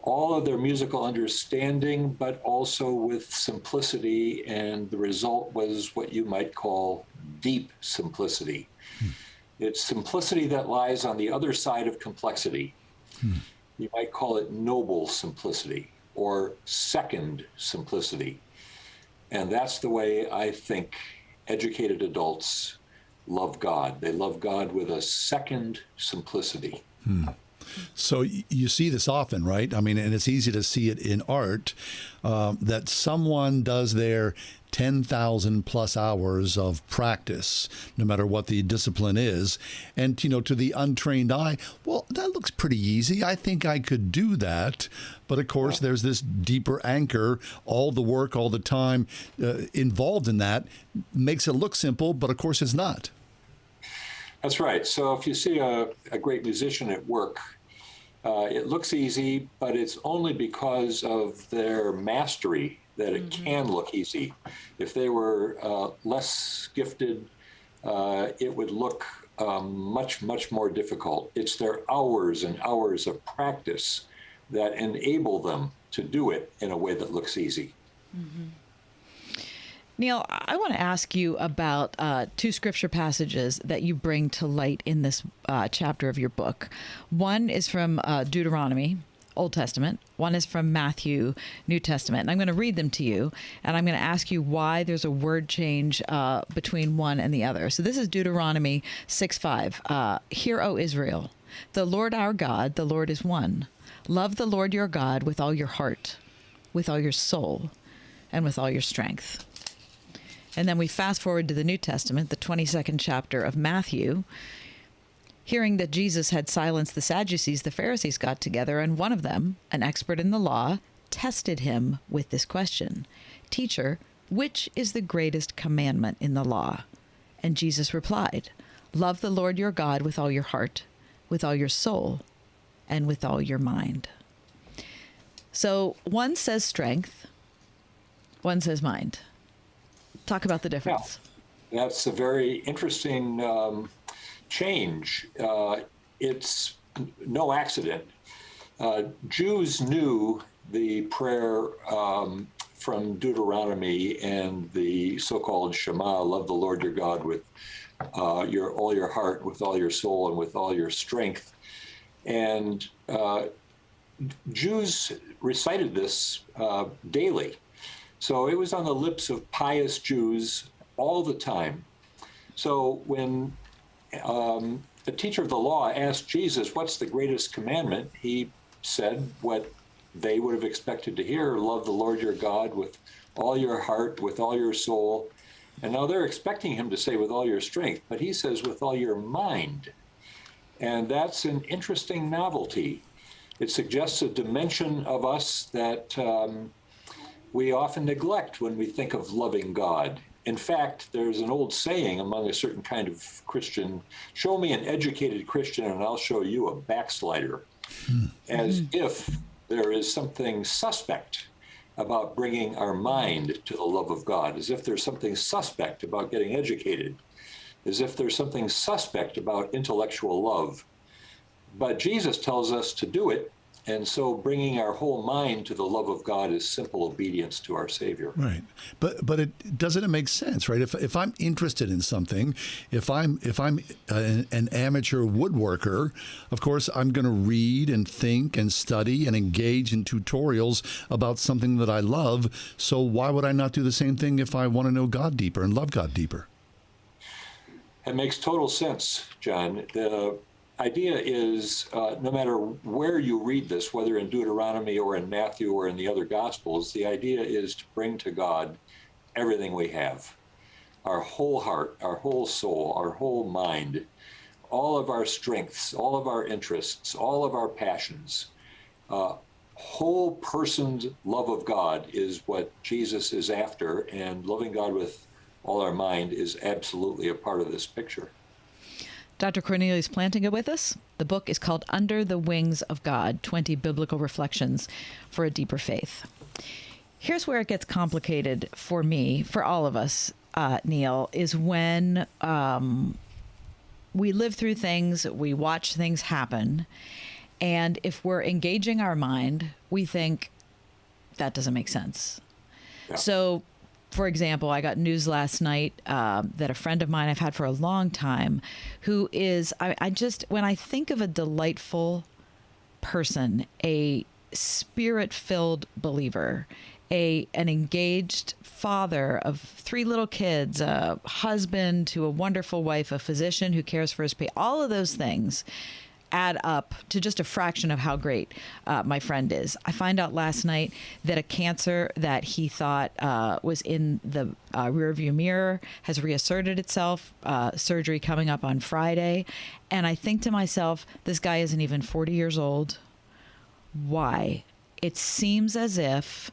all of their musical understanding, but also with simplicity, and the result was what you might call deep simplicity. It's simplicity that lies on the other side of complexity. You might call it noble simplicity or second simplicity. And that's the way I think educated adults love God. They love God with a second simplicity. So you see this often, right? I mean, and it's easy to see it in art, that someone does their 10,000 plus hours of practice, no matter what the discipline is. And, to the untrained eye, well, that looks pretty easy. I think I could do that. But of course, there's this deeper anchor, all the work, all the time involved in that makes it look simple, but of course it's not. That's right. So if you see a great musician at work, it looks easy, but it's only because of their mastery that it can look easy. If they were less gifted, it would look much, much more difficult. It's their hours and hours of practice that enable them to do it in a way that looks easy. Neal, I want to ask you about two scripture passages that you bring to light in this chapter of your book. One is from Deuteronomy, Old Testament. One is from Matthew, New Testament. And I'm going to read them to you, and I'm going to ask you why there's a word change between one and the other. So this is Deuteronomy 6:5. Hear, O Israel, the Lord our God, the Lord is one. Love the Lord your God with all your heart, with all your soul, and with all your strength. And then we fast forward to the New Testament, the 22nd chapter of Matthew. Hearing that Jesus had silenced the Sadducees, the Pharisees got together, and one of them, an expert in the law, tested him with this question: Teacher, which is the greatest commandment in the law? And Jesus replied, Love the Lord your God with all your heart, with all your soul, and with all your mind. So one says strength, one says mind. Talk about the difference. Yeah, that's a very interesting change. It's no accident. Jews knew the prayer from Deuteronomy and the so-called Shema, love the Lord your God with all your heart, with all your soul, and with all your strength. And Jews recited this daily. So it was on the lips of pious Jews all the time. So when a teacher of the law asked Jesus, what's the greatest commandment? He said what they would have expected to hear: love the Lord your God with all your heart, with all your soul, And now they're expecting him to say with all your strength, but he says with all your mind. And that's an interesting novelty. It suggests a dimension of us that we often neglect when we think of loving God. In fact, there's an old saying among a certain kind of Christian, show me an educated Christian and I'll show you a backslider. As if there is something suspect about bringing our mind to the love of God, as if there's something suspect about getting educated, as if there's something suspect about intellectual love. But Jesus tells us to do it, and so bringing our whole mind to the love of God is simple obedience to our Savior. Right, but it doesn't make sense, right? If I'm interested in something, if I'm an amateur woodworker, of course I'm going to read and think and study and engage in tutorials about something that I love. So why would I not do the same thing if I want to know God deeper and love God deeper? It makes total sense, John. The idea is no matter where you read this, whether in Deuteronomy or in Matthew or in the other Gospels, the idea is to bring to God everything we have, our whole heart, our whole soul, our whole mind, all of our strengths, all of our interests, all of our passions. Whole person's love of God is what Jesus is after, and loving God with all our mind is absolutely a part of this picture. Dr. Cornelius Plantinga with us. The book is called Under the Wings of God, 20 Biblical Reflections for a Deeper Faith. Here's where it gets complicated for me, for all of us, Neal, is when we live through things, we watch things happen, and if we're engaging our mind, we think, that doesn't make sense. Yeah. So, for example, I got news last night that a friend of mine I've had for a long time, who is, when I think of a delightful person, a spirit-filled believer, an engaged father of 3 little kids, a husband to a wonderful wife, a physician who cares for his patient, all of those things add up to just a fraction of how great my friend is. I find out last night that a cancer that he thought was in the rearview mirror has reasserted itself, surgery coming up on Friday. And I think to myself, this guy isn't even 40 years old. Why? It seems as if,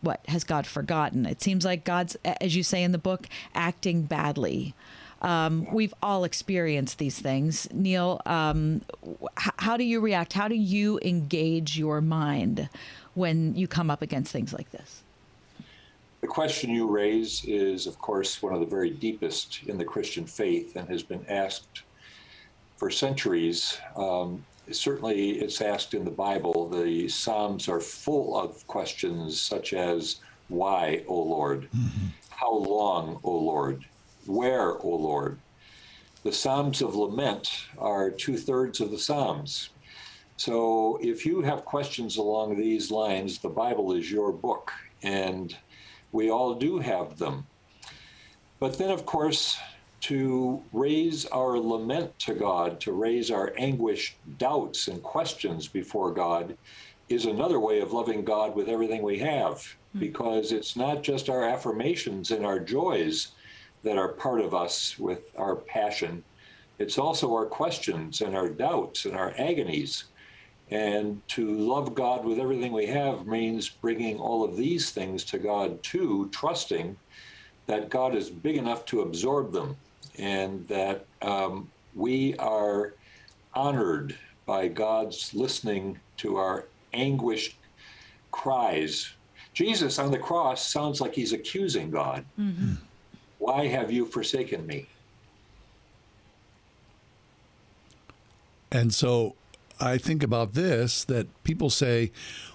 what, has God forgotten? It seems like God's, as you say in the book, acting badly. We've all experienced these things. Neal, how do you react? How do you engage your mind when you come up against things like this? The question you raise is, of course, one of the very deepest in the Christian faith and has been asked for centuries. Certainly, it's asked in the Bible. The Psalms are full of questions such as, why, O Lord? Mm-hmm. How long, O Lord? Where, O Lord? The Psalms of Lament are 2/3 of the Psalms. So if you have questions along these lines, the Bible is your book, and we all do have them. But then, of course, to raise our lament to God, to raise our anguished doubts and questions before God, is another way of loving God with everything we have, because it's not just our affirmations and our joys that are part of us with our passion. It's also our questions and our doubts and our agonies. And to love God with everything we have means bringing all of these things to God too, trusting that God is big enough to absorb them, and that we are honored by God's listening to our anguished cries. Jesus on the cross sounds like he's accusing God. Mm-hmm. Why have you forsaken me? And so I think about this, that people say,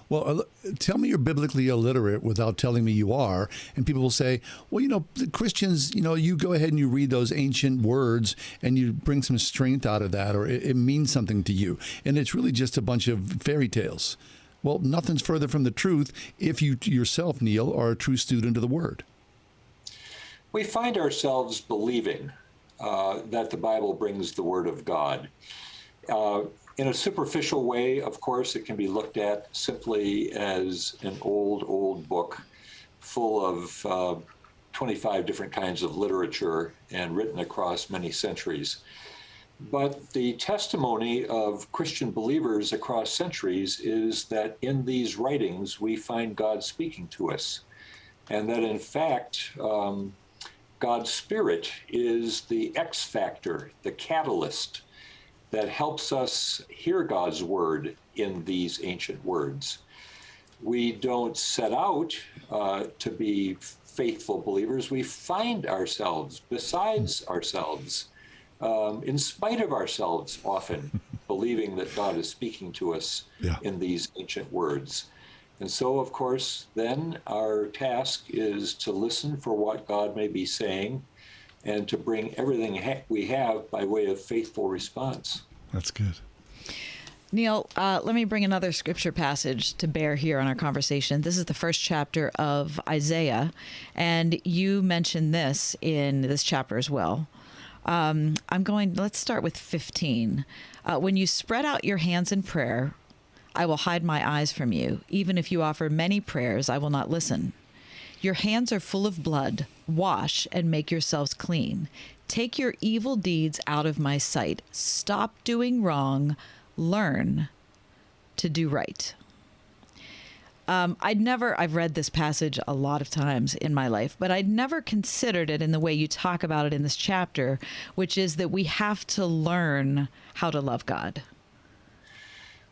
well, tell me you're biblically illiterate without telling me you are. And people will say, well, the Christians, you go ahead and you read those ancient words and you bring some strength out of that, or it means something to you. And it's really just a bunch of fairy tales. Well, nothing's further from the truth if you yourself, Neal, are a true student of the Word. We find ourselves believing that the Bible brings the Word of God. In a superficial way, of course, it can be looked at simply as an old book full of 25 different kinds of literature and written across many centuries. But the testimony of Christian believers across centuries is that in these writings we find God speaking to us, and that in fact God's Spirit is the X factor, the catalyst that helps us hear God's word in these ancient words. We don't set out to be faithful believers. We find ourselves besides ourselves, in spite of ourselves, often believing that God is speaking to us in these ancient words. And so, of course, then our task is to listen for what God may be saying and to bring everything we have by way of faithful response. That's good. Neal, let me bring another scripture passage to bear here on our conversation. This is the first chapter of Isaiah, and you mentioned this in this chapter as well. Let's start with 15. When you spread out your hands in prayer, I will hide my eyes from you. Even if you offer many prayers, I will not listen. Your hands are full of blood. Wash and make yourselves clean. Take your evil deeds out of my sight. Stop doing wrong. Learn to do right. I've read this passage a lot of times in my life, but I'd never considered it in the way you talk about it in this chapter, which is that we have to learn how to love God.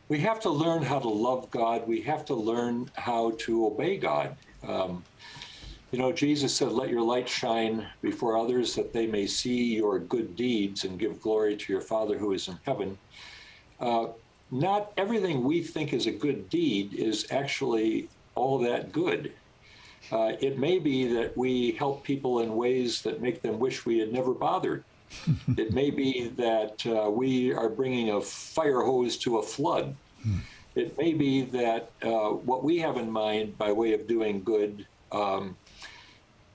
We have to learn how to love God. We have to learn how to obey God. Jesus said, let your light shine before others that they may see your good deeds and give glory to your Father who is in heaven. Not everything we think is a good deed is actually all that good. It may be that we help people in ways that make them wish we had never bothered. It may be that we are bringing a fire hose to a flood. It may be that what we have in mind by way of doing good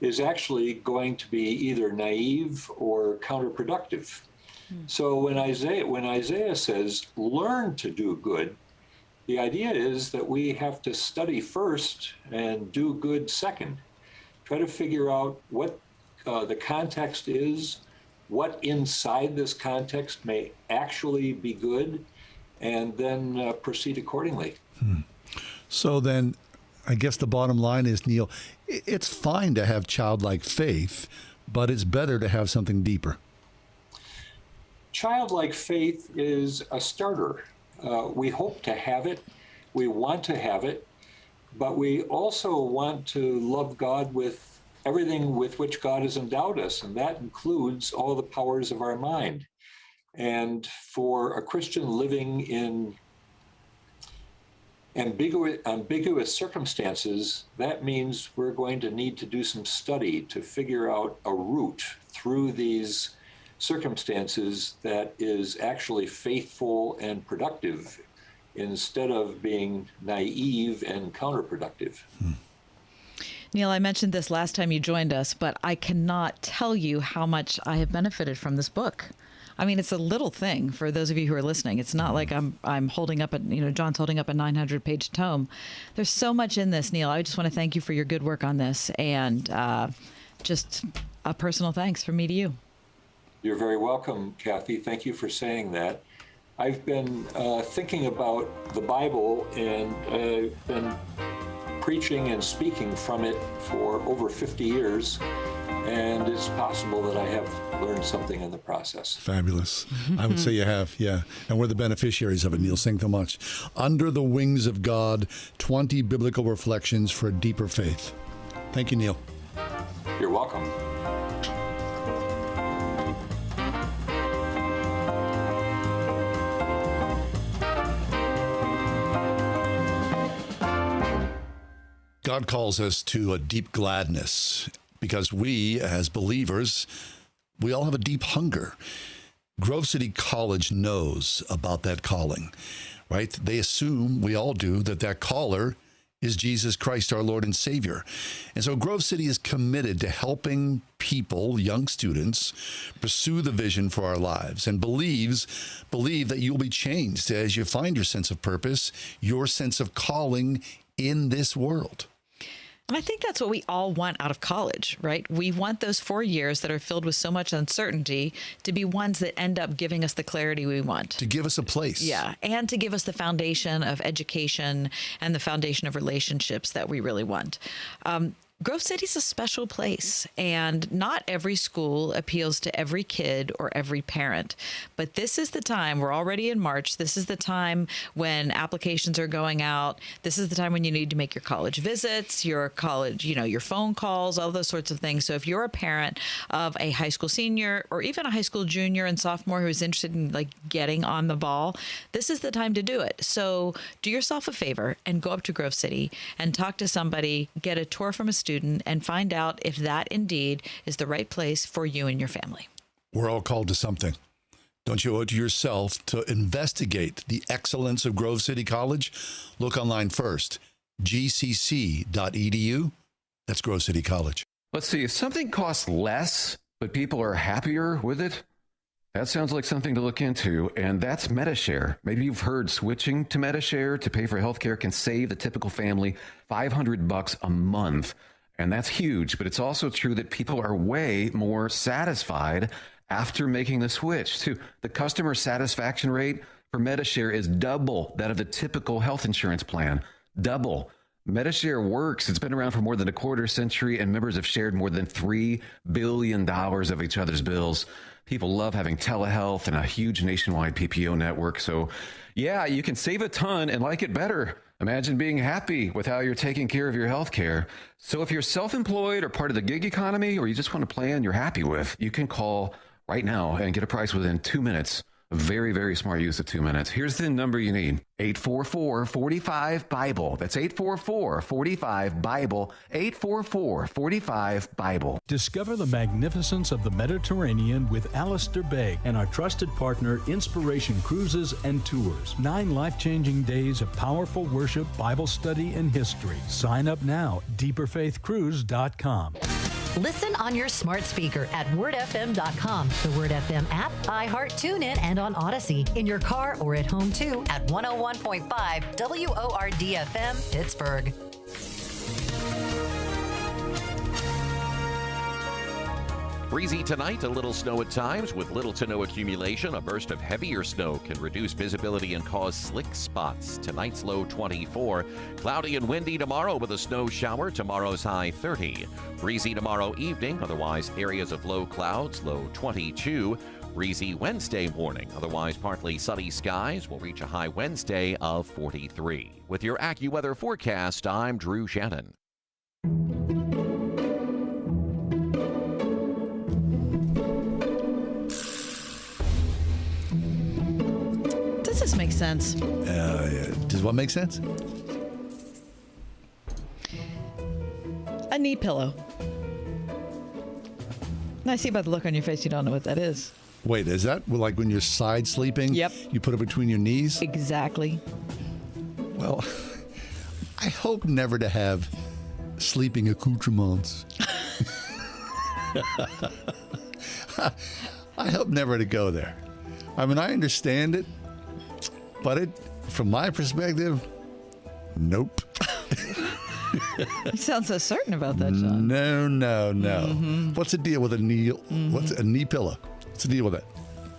is actually going to be either naive or counterproductive. So when Isaiah says, learn to do good, the idea is that we have to study first and do good second. Try to figure out what the context is, what inside this context may actually be good, and then proceed accordingly. So then, I guess the bottom line is, Neal, it's fine to have childlike faith, but it's better to have something deeper. Childlike faith is a starter. We hope to have it. We want to have it, but we also want to love God with everything with which God has endowed us, and that includes all the powers of our mind. And for a Christian living in ambiguous circumstances, that means we're going to need to do some study to figure out a route through these circumstances that is actually faithful and productive instead of being naive and counterproductive. Neal, I mentioned this last time you joined us, but I cannot tell you how much I have benefited from this book. I mean, it's a little thing for those of you who are listening. It's not like I'm holding up John's holding up a 900-page tome. There's so much in this, Neal. I just want to thank you for your good work on this, and just a personal thanks from me to you. You're very welcome, Kathy. Thank you for saying that. I've been thinking about the Bible, and I've been preaching and speaking from it for over 50 years, and it's possible that I have learned something in the process. Fabulous. I would say you have, yeah. And we're the beneficiaries of it, Neal. Thank you so much. Under the Wings of God, 20 Biblical Reflections for a Deeper Faith. Thank you, Neal. You're welcome. God calls us to a deep gladness because we, as believers, we all have a deep hunger. Grove City College knows about that calling, right? They assume, we all do, that caller is Jesus Christ, our Lord and Savior. And so Grove City is committed to helping people, young students, pursue the vision for our lives and believe that you'll be changed as you find your sense of purpose, your sense of calling in this world. And I think that's what we all want out of college, right? We want those 4 years that are filled with so much uncertainty to be ones that end up giving us the clarity we want. To give us a place. Yeah, and to give us the foundation of education and the foundation of relationships that we really want. Grove City's a special place, and not every school appeals to every kid or every parent. But this is the time, we're already in March, this is the time when applications are going out. This is the time when you need to make your college visits, your college, your phone calls, all those sorts of things. So if you're a parent of a high school senior or even a high school junior and sophomore who is interested in getting on the ball, this is the time to do it. So do yourself a favor and go up to Grove City and talk to somebody, get a tour from a student, and find out if that indeed is the right place for you and your family. We're all called to something. Don't you owe it to yourself to investigate the excellence of Grove City College? Look online first, gcc.edu. That's Grove City College. Let's see, if something costs less, but people are happier with it, that sounds like something to look into, and that's MediShare. Maybe you've heard switching to MediShare to pay for healthcare can save the typical family $500 a month. And that's huge, but it's also true that people are way more satisfied after making the switch, too. The customer satisfaction rate for MediShare is double that of the typical health insurance plan. Double. MediShare works. It's been around for more than a quarter century, and members have shared more than $3 billion of each other's bills. People love having telehealth and a huge nationwide PPO network. So, yeah, you can save a ton and like it better. Imagine being happy with how you're taking care of your health care. So if you're self-employed or part of the gig economy, or you just want a plan you're happy with, you can call right now and get a price within 2 minutes. A very, very smart use of 2 minutes. Here's the number you need. 844-45-BIBLE. That's 844-45-BIBLE. 844-45-BIBLE. Discover the magnificence of the Mediterranean with Alistair Begg and our trusted partner, Inspiration Cruises and Tours. 9 life-changing days of powerful worship, Bible study, and history. Sign up now. deeperfaithcruise.com. Listen on your smart speaker at wordfm.com, the Word FM app, iHeart, TuneIn, and on Odyssey. In your car or at home, too, at 101.5 WORD-FM, Pittsburgh. Breezy tonight, a little snow at times with little to no accumulation. A burst of heavier snow can reduce visibility and cause slick spots. Tonight's low 24. Cloudy and windy tomorrow with a snow shower. Tomorrow's high 30. Breezy tomorrow evening, otherwise areas of low clouds, low 22. Breezy Wednesday morning, otherwise partly sunny skies. Will reach a high Wednesday of 43. With your AccuWeather forecast, I'm Drew Shannon. Does this make sense? Does what make sense? A knee pillow. I see by the look on your face you don't know what that is. Wait, is that like when you're side sleeping? Yep. You put it between your knees? Exactly. Well, I hope never to have sleeping accoutrements. I hope never to go there. I mean, I understand it, but from my perspective, nope. You sound so certain about that, John. No. Mm-hmm. What's the deal with a knee? What's a knee pillow? What's the deal with that?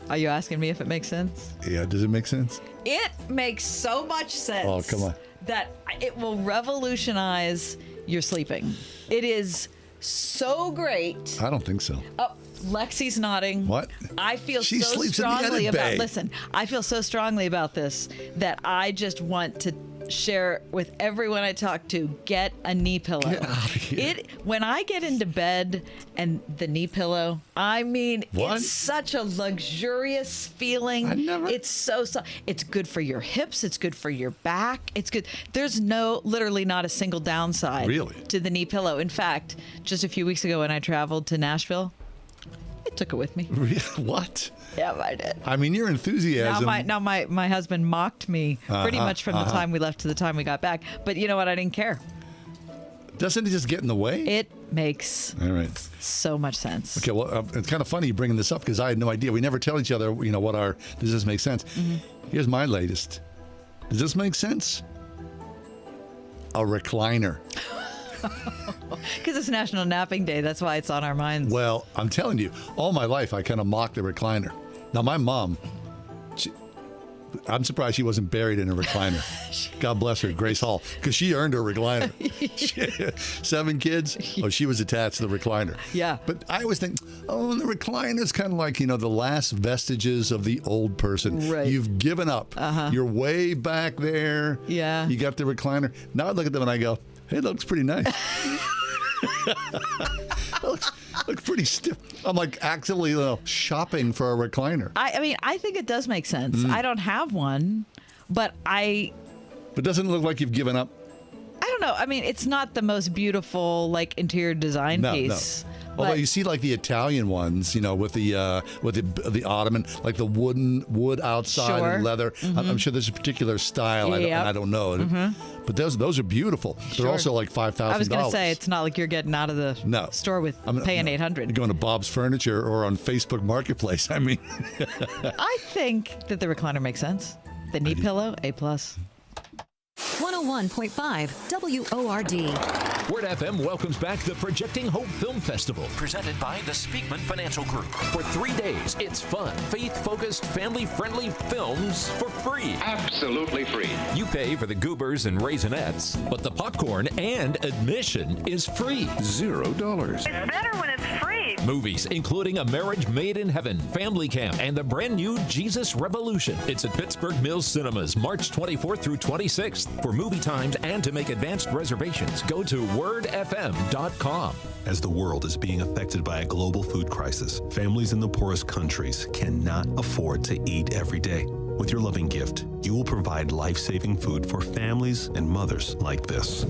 Are you asking me if it makes sense? Yeah, does it make sense? It makes so much sense. Oh, come on. That it will revolutionize your sleeping. It is so great. I don't think so. Oh, Lexi's nodding. What? I feel She so sleeps in the strongly edit about. bay. Listen, I feel so strongly about this that I just want to share with everyone I talk to. Get a knee pillow. Get out of here. When I get into bed and the knee pillow, I mean, What? it's such a luxurious feeling. It's so it's good for your hips. It's good for your back. It's good. There's literally not a single downside to the knee pillow. In fact, just a few weeks ago when I traveled to Nashville, I took it with me. What? Yeah, I did. I mean, your enthusiasm. Now my husband mocked me pretty much from the time we left to the time we got back. But you know what? I didn't care. Doesn't it just get in the way? It makes so much sense. Okay, well, it's kind of funny you bringing this up because I had no idea. We never tell each other, what does this make sense? Mm-hmm. Here's my latest. Does this make sense? A recliner. Because it's National Napping Day. That's why it's on our minds. Well, I'm telling you, all my life I kind of mocked the recliner. Now, my mom, I'm surprised she wasn't buried in a recliner. God bless her, Grace Hall, because she earned her recliner. 7 kids. Oh, she was attached to the recliner. Yeah. But I always think, the recliner's kind of like, the last vestiges of the old person. Right. You've given up. You're way back there. Yeah. You got the recliner. Now I look at them and I go, hey, it looks pretty nice. looks pretty stiff. I'm like actually shopping for a recliner. I mean, I think it does make sense. I don't have one, but But doesn't it look like you've given up? I don't know. I mean, it's not the most beautiful interior design piece. No. Although you see the Italian ones, with the ottoman, like the wood outside and leather. I'm sure there's a particular style. I don't know. But those are beautiful. They're also like $5,000. I was going to say, it's not like you're getting out of the store with paying $800. You're going to Bob's Furniture or on Facebook Marketplace. I mean, I think that the recliner makes sense. The knee pillow, A+. 101.5 WORD. Word FM welcomes back the Projecting Hope Film Festival. Presented by the Speakman Financial Group. For 3 days, it's fun, faith-focused, family-friendly films for free. Absolutely free. You pay for the goobers and raisinets, but the popcorn and admission is free. $0. It's better when it's free. Movies, including A Marriage Made in Heaven, Family Camp, and the brand new Jesus Revolution. It's at Pittsburgh Mills Cinemas, March 24th through 26th. For movie times and to make advanced reservations, go to wordfm.com. As the world is being affected by a global food crisis, families in the poorest countries cannot afford to eat every day. With your loving gift, you will provide life-saving food for families and mothers like this.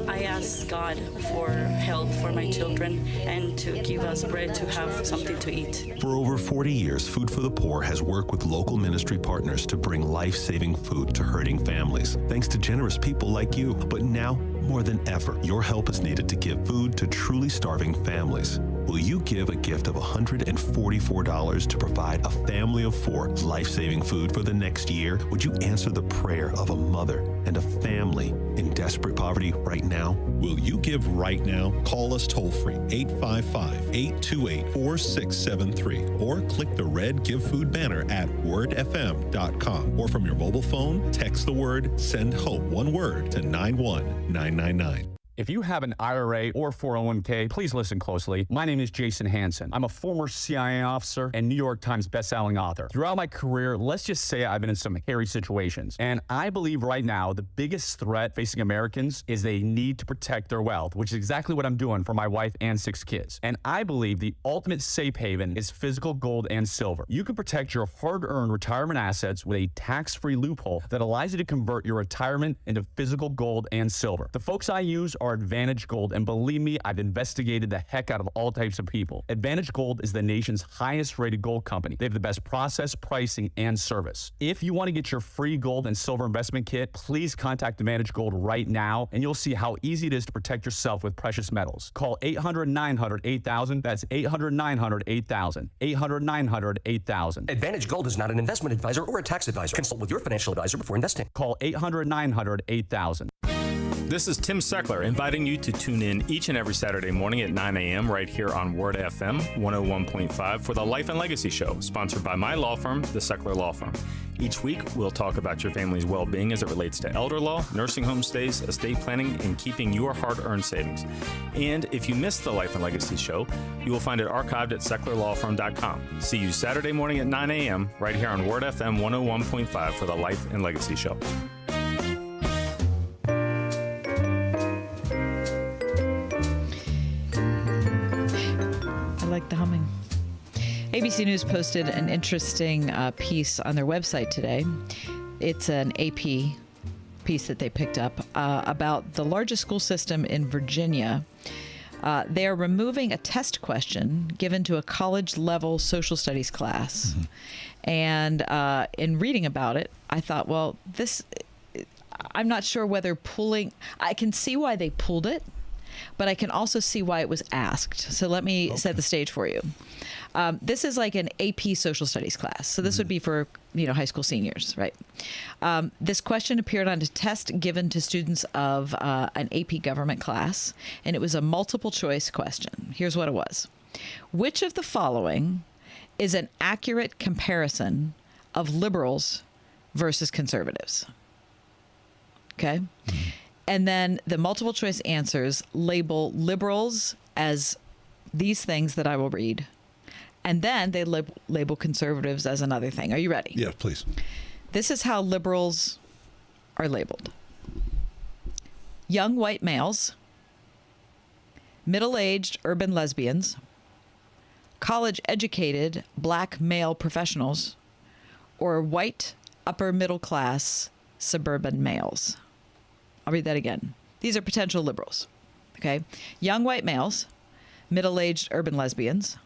I ask God for health for my children and to give us bread to have something to eat. For over 40 years, Food for the Poor has worked with local ministry partners to bring life-saving food to hurting families, thanks to generous people like you. But now, more than ever, your help is needed to give food to truly starving families. Will you give a gift of $144 to provide a family of 4 life-saving food for the next year? Would you answer the prayer of a mother and a family in desperate poverty right now? Will you give right now? Call us toll-free, 855-828-4673, or click the red Give Food banner at wordfm.com. Or from your mobile phone, text the word Send Hope, one word, to 91999. If you have an IRA or 401k, please listen closely. My name is Jason Hansen. I'm a former CIA officer and New York Times bestselling author. Throughout my career, let's just say I've been in some hairy situations. And I believe right now the biggest threat facing Americans is they need to protect their wealth, which is exactly what I'm doing for my wife and 6 kids. And I believe the ultimate safe haven is physical gold and silver. You can protect your hard-earned retirement assets with a tax-free loophole that allows you to convert your retirement into physical gold and silver. The folks I use are Advantage Gold, and believe me, I've investigated the heck out of all types of people. Advantage Gold is the nation's highest rated gold company. They have the best process, pricing, and service. If you want to get your free gold and silver investment kit, please contact Advantage Gold right now, and you'll see how easy it is to protect yourself with precious metals. Call 800-900-8000. That's 800-900-8000. 800-900-8000. Advantage Gold is not an investment advisor or a tax advisor. Consult with your financial advisor before investing. Call 800-900-8000. This is Tim Seckler inviting you to tune in each and every Saturday morning at 9 a.m. right here on Word FM 101.5 for the Life and Legacy Show, sponsored by my law firm, the Seckler Law Firm. Each week, we'll talk about your family's well-being as it relates to elder law, nursing home stays, estate planning, and keeping your hard-earned savings. And if you missed the Life and Legacy Show, you will find it archived at secklerlawfirm.com. See you Saturday morning at 9 a.m. right here on Word FM 101.5 for the Life and Legacy Show. Like the humming. ABC News posted an interesting piece on their website today. It's an AP piece that they picked up about the largest school system in Virginia. They are removing a test question given to a college-level social studies class. And in reading about it, I thought, well, I'm not sure whether I can see why they pulled it. but I can also see why it was asked. So let me set the stage for you. This is like an AP social studies class. So this would be for, high school seniors, right? This question appeared on a test given to students of an AP government class, and it was a multiple choice question. Here's what it was. Which of the following is an accurate comparison of liberals versus conservatives? Okay. And then the multiple choice answers label liberals as these things that I will read. And then they label conservatives as another thing. Are you ready? Yeah, please. This is how liberals are labeled. Young white males, middle-aged urban lesbians, college-educated black male professionals, or white upper-middle-class suburban males. I'll read that again. These are potential liberals. Okay? Young white males, middle-aged urban lesbians,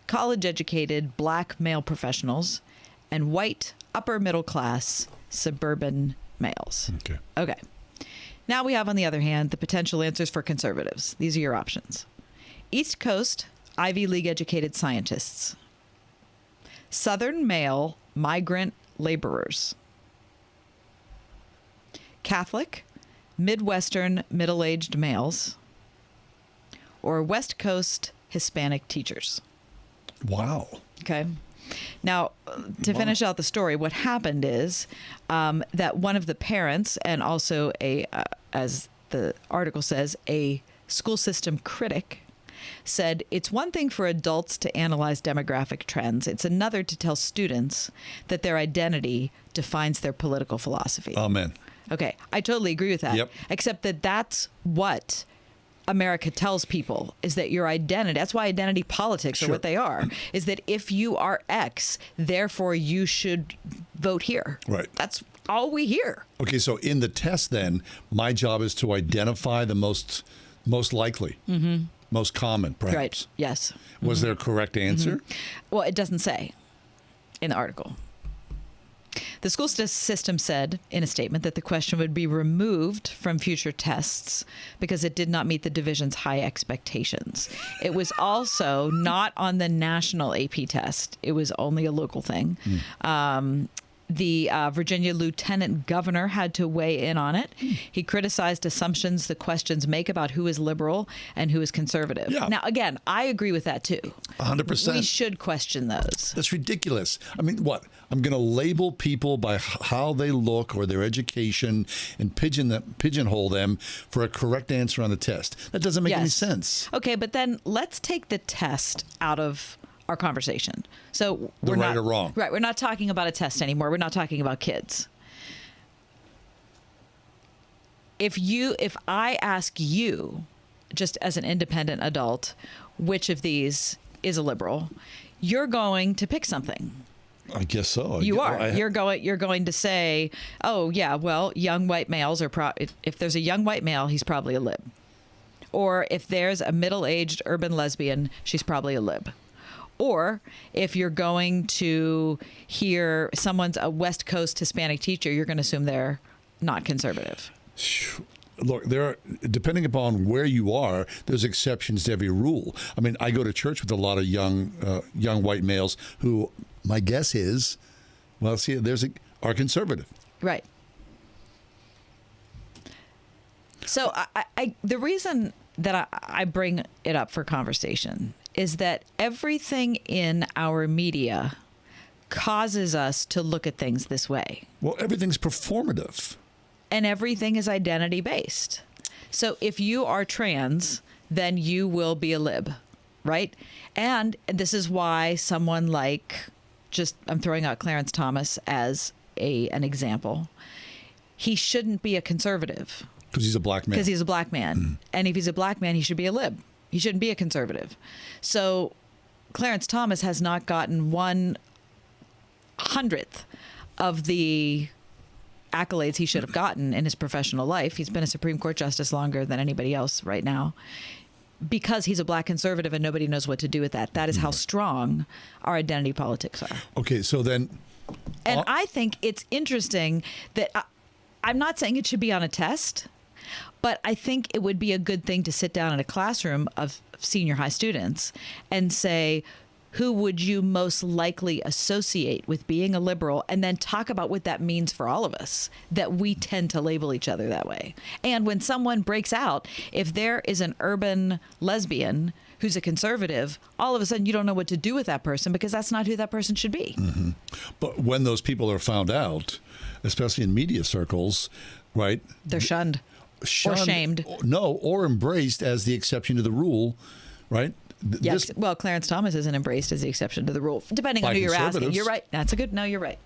college-educated black male professionals, and white upper-middle-class suburban males. Okay. Now we have, on the other hand, the potential answers for conservatives. These are your options. East Coast Ivy League-educated scientists. Southern male migrant laborers. Catholic, Midwestern middle-aged males. Or West Coast Hispanic teachers. Wow. Okay. Now, to finish out the story, what happened is that one of the parents, and also as the article says, a school system critic, said it's one thing for adults to analyze demographic trends. It's another to tell students that their identity defines their political philosophy. Amen. Okay. I totally agree with that. Yep. Except that that's what America tells people, is that your identity, that's why identity politics are what they are, is that if you are X, therefore you should vote here. Right. That's all we hear. Okay, so in the test then, my job is to identify the most likely, most common, perhaps. Right, yes. Was there a correct answer? Well, it doesn't say in the article. The school system said in a statement that the question would be removed from future tests because it did not meet the division's high expectations. It was also not on the national AP test. It was only a local thing. The Virginia lieutenant governor had to weigh in on it. He criticized assumptions the questions make about who is liberal and who is conservative. Yeah. Now, again, I agree with that too. 100%. We should question those. That's ridiculous. I mean, what? I'm going to label people by how they look or their education and pigeonhole them for a correct answer on the test. That doesn't make any sense. Okay, but then let's take the test out of our conversation. So The we're right not or wrong. Right, we're not talking about a test anymore. We're not talking about kids. If I ask you, just as an independent adult, which of these is a liberal, you're going to pick something. I guess so. You are. You're going to say, oh yeah, well, young white males are if there's a young white male, he's probably a lib. Or if there's a middle-aged urban lesbian, she's probably a lib. Or if you're going to hear someone's a West Coast Hispanic teacher, you're going to assume they're not conservative. Look, depending upon where you are, there's exceptions to every rule. I mean, I go to church with a lot of young white males who, my guess is, well, see, are conservative. Right. So the reason that I bring it up for conversation is that everything in our media causes us to look at things this way. Well, everything's performative. And everything is identity based. So if you are trans, then you will be a lib, right? And this is why someone like, I'm throwing out Clarence Thomas as an example. He shouldn't be a conservative. Because he's a black man. Because he's a black man. And if he's a black man, he should be a lib. He shouldn't be a conservative. So Clarence Thomas has not gotten 1/100th of the accolades he should have gotten in his professional life. He's been a Supreme Court justice longer than anybody else right now because he's a black conservative and nobody knows what to do with that. That is how strong our identity politics are. Okay, so then... And I think it's interesting that I'm not saying it should be on a test, But I think it would be a good thing to sit down in a classroom of senior high students and say, who would you most likely associate with being a liberal, and then talk about what that means for all of us, that we tend to label each other that way. And when someone breaks out, if there is an urban lesbian who's a conservative, all of a sudden you don't know what to do with that person, because that's not who that person should be. Mm-hmm. But when those people are found out, especially in media circles, right? They're shunned or shamed. No, or embraced as the exception to the rule, right? Yes. Well, Clarence Thomas isn't embraced as the exception to the rule, depending on who you're asking. You're right. That's a good. No, you're right.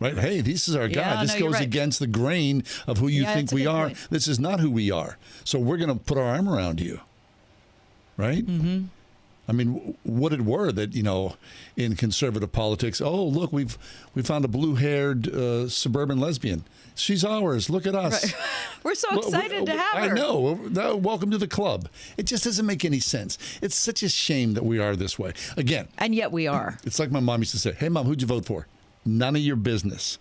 Right. Hey, this is our guy. This goes against the grain of who you think we are. Point. This is not who we are. So we're going to put our arm around you. Right. Mm-hmm. I mean, would it were that, in conservative politics, oh, look, we found a blue-haired suburban lesbian. She's ours. Look at us. Right. We're so excited to have her. I know. Welcome to the club. It just doesn't make any sense. It's such a shame that we are this way. Again. And yet we are. It's like my mom used to say, hey, Mom, who'd you vote for? None of your business.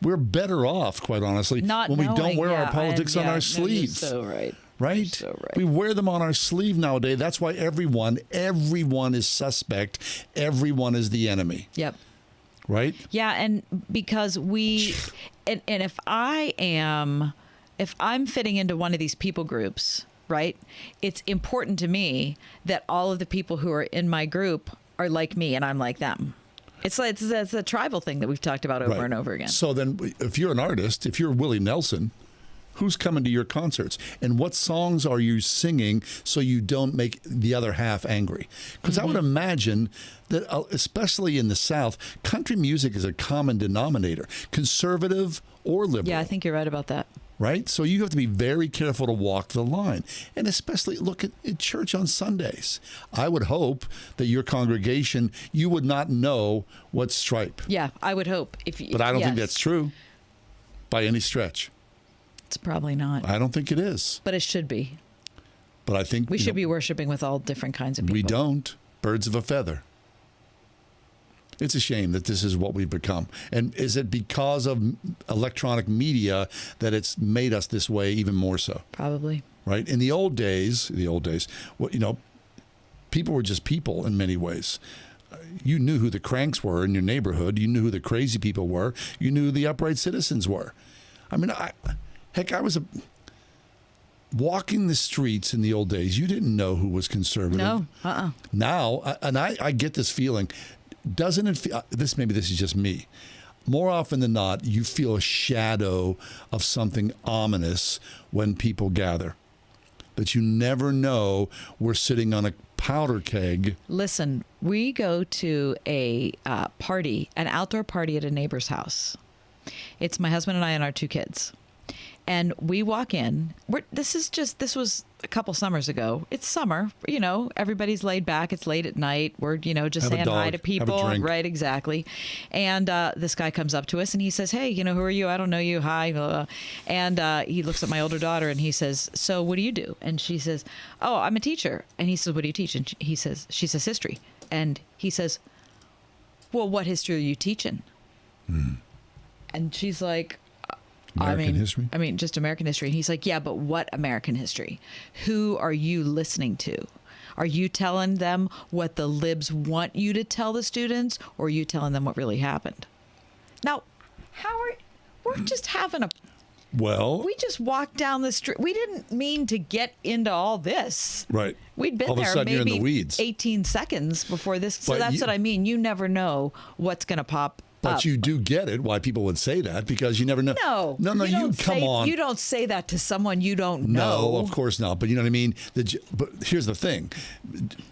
We're better off, quite honestly, when we don't wear our politics on our sleeves. You're so right. Right? You're so right. We wear them on our sleeve nowadays. That's why everyone is suspect. Everyone is the enemy. Yep. Right? Yeah, and because and if I'm fitting into one of these people groups, right, it's important to me that all of the people who are in my group are like me and I'm like them. It's a tribal thing that we've talked about over and over again. So then if you're an artist, if you're Willie Nelson, who's coming to your concerts? And what songs are you singing so you don't make the other half angry? Because I would imagine that, especially in the South, country music is a common denominator, conservative or liberal. Yeah, I think you're right about that. Right? So you have to be very careful to walk the line. And especially look at church on Sundays. I would hope that your congregation, you would not know what's stripe. Yeah, I would hope. But I don't think that's true by any stretch. It's probably not. I don't think it is. But it should be. But I think we should be worshiping with all different kinds of people. We don't. Birds of a feather. It's a shame that this is what we've become. And is it because of electronic media that it's made us this way even more so? Probably. Right? In the old days, well, people were just people in many ways. You knew who the cranks were in your neighborhood. You knew who the crazy people were. You knew who the upright citizens were. I mean, I was walking the streets in the old days. You didn't know who was conservative. No. Now, and I get this feeling. Doesn't it feel, maybe this is just me. More often than not, you feel a shadow of something ominous when people gather. That you never know we're sitting on a powder keg. Listen, we go to a party, an outdoor party at a neighbor's house. It's my husband and I and our 2 kids. And we walk in. This was a couple summers ago. It's summer, everybody's laid back. It's late at night. We're, just saying hi to people. Right, exactly. And this guy comes up to us and he says, hey, who are you? I don't know you. Hi. Blah, blah. And he looks at my older daughter and he says, so what do you do? And she says, oh, I'm a teacher. And he says, what do you teach? And she says history. And he says, well, what history are you teaching? And she's like, history? Just American history. And he's like, yeah, but what American history? Who are you listening to? Are you telling them what the libs want you to tell the students, or are you telling them what really happened? Now, we're just having we just walked down the street. We didn't mean to get into all this. Right. We'd been there maybe you're in the weeds. 18 seconds before this. So that's what I mean. You never know what's going to pop. But you do get it, why people would say that, because you never know. No, you come on. You don't say that to someone you don't know. No, of course not. But you know what I mean? But here's the thing.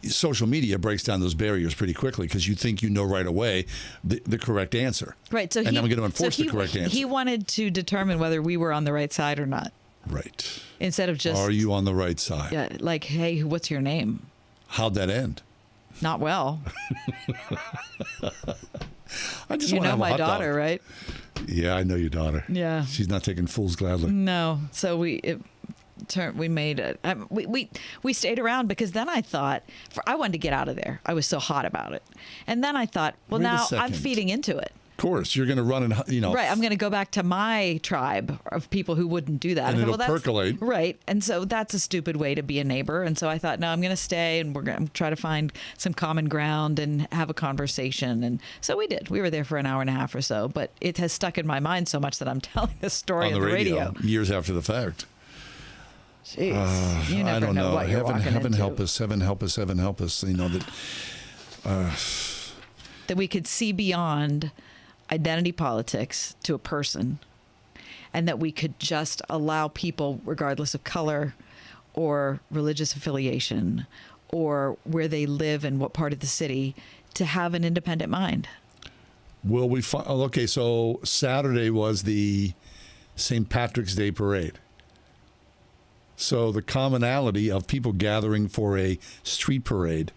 Social media breaks down those barriers pretty quickly because you think you know right away the correct answer. Right. So then we're going to enforce the correct answer. He wanted to determine whether we were on the right side or not. Right. Instead of just... Are you on the right side? Yeah. Like, hey, what's your name? How'd that end? Not well. I just want to have my a hot daughter, dog. Right? Yeah, I know your daughter. Yeah. She's not taking fools gladly. No. So we made it. We stayed around because then I thought, I wanted to get out of there. I was so hot about it. And then I thought, well, now I'm feeding into it. Of course, you're going to run and, Right, I'm going to go back to my tribe of people who wouldn't do that. And it'll that's percolate. Right, and so that's a stupid way to be a neighbor. And so I thought, no, I'm going to stay and we're going to try to find some common ground and have a conversation. And so we did. We were there for an hour and a half or so, but it has stuck in my mind so much that I'm telling this story on the radio. Years after the fact. Jeez, you never I don't know. what you're walking Heaven into. help us. Heaven help us. Heaven help us. That we could see beyond identity politics to a person, and that we could just allow people, regardless of color or religious affiliation or where they live and what part of the city, to have an independent mind. Will we find? Okay, so Saturday was the St. Patrick's Day parade. So the commonality of people gathering for a street parade,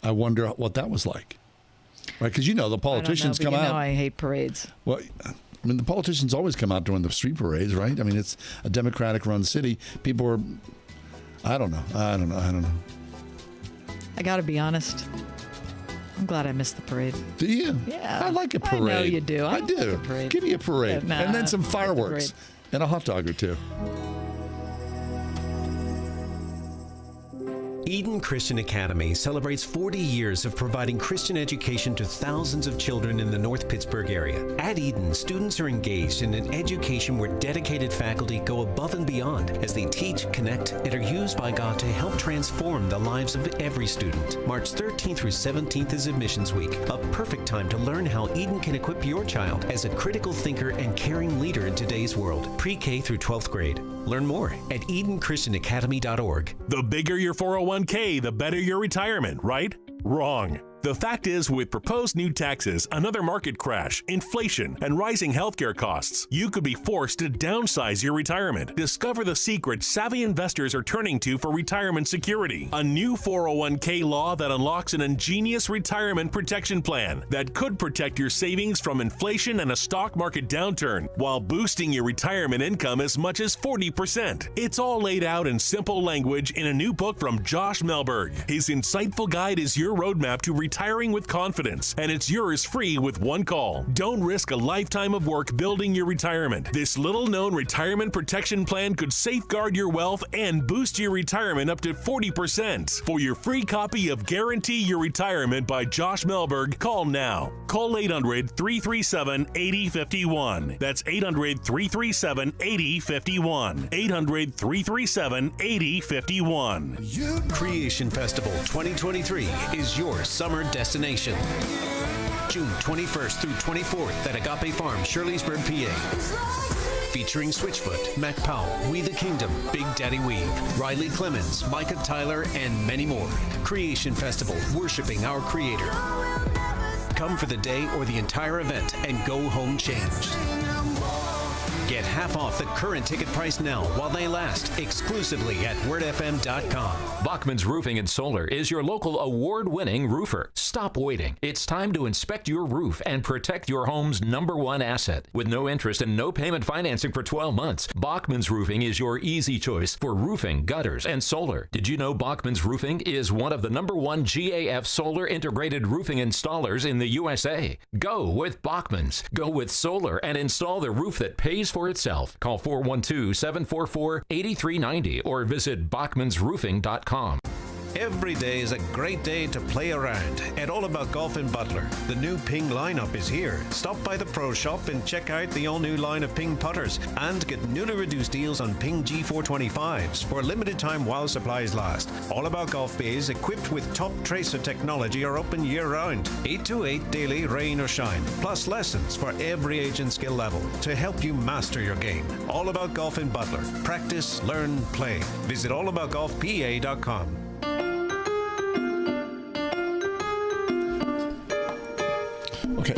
I wonder what that was like. Right, because the politicians come out. I hate parades. Well, I mean, the politicians always come out during the street parades, right? I mean, it's a Democratic-run city. People are, I don't know. I got to be honest. I'm glad I missed the parade. Do you? Yeah. I like a parade. I know you do. I do. Give me a parade. Nah, and then some I like the fireworks. parade. And a hot dog or two. Eden Christian Academy celebrates 40 years of providing Christian education to thousands of children in the North Pittsburgh area. At Eden, students are engaged in an education where dedicated faculty go above and beyond as they teach, connect, and are used by God to help transform the lives of every student. March 13th through 17th is Admissions Week, a perfect time to learn how Eden can equip your child as a critical thinker and caring leader in today's world, pre-K through 12th grade. Learn more at EdenChristianAcademy.org. The bigger your 401k, the better your retirement, right? Wrong. The fact is, with proposed new taxes, another market crash, inflation, and rising healthcare costs, you could be forced to downsize your retirement. Discover the secret savvy investors are turning to for retirement security. A new 401k law that unlocks an ingenious retirement protection plan that could protect your savings from inflation and a stock market downturn while boosting your retirement income as much as 40%. It's all laid out in simple language in a new book from Josh Melberg. His insightful guide is your roadmap to retiring with confidence, and it's yours free with one call. Don't risk a lifetime of work building your retirement. This little-known retirement protection plan could safeguard your wealth and boost your retirement up to 40%. For your free copy of Guarantee Your Retirement by Josh Melberg, call now. Call 800-337-8051. That's 800-337-8051. 800-337-8051. Creation Festival 2023 is your summer destination. June 21st through 24th at Agape Farm, Shirleysburg, PA. Featuring Switchfoot, Mac Powell, We the Kingdom, Big Daddy Weave, Riley Clemens, Micah Tyler, and many more. Creation Festival, worshiping our Creator. Come for the day or the entire event and go home changed. Get half off the current ticket price now while they last, exclusively at wordfm.com. Bachman's Roofing and Solar is your local award-winning roofer. Stop waiting. It's time to inspect your roof and protect your home's #1 asset. With no interest and no payment financing for 12 months, Bachman's Roofing is your easy choice for roofing, gutters, and solar. Did you know Bachman's Roofing is one of the #1 GAF solar integrated roofing installers in the USA? Go with Bachman's. Go with solar and install the roof that pays for itself. Call 412-744-8390 or visit bachmansroofing.com. Every day is a great day to play around at All About Golf in Butler. The new Ping lineup is here. Stop by the Pro Shop and check out the all-new line of Ping putters and get newly reduced deals on Ping G425s for a limited time while supplies last. All About Golf bays equipped with top tracer technology are open year-round. 8 to 8 daily, rain or shine, plus lessons for every age and skill level to help you master your game. All About Golf in Butler. Practice, learn, play. Visit allaboutgolfpa.com. Okay,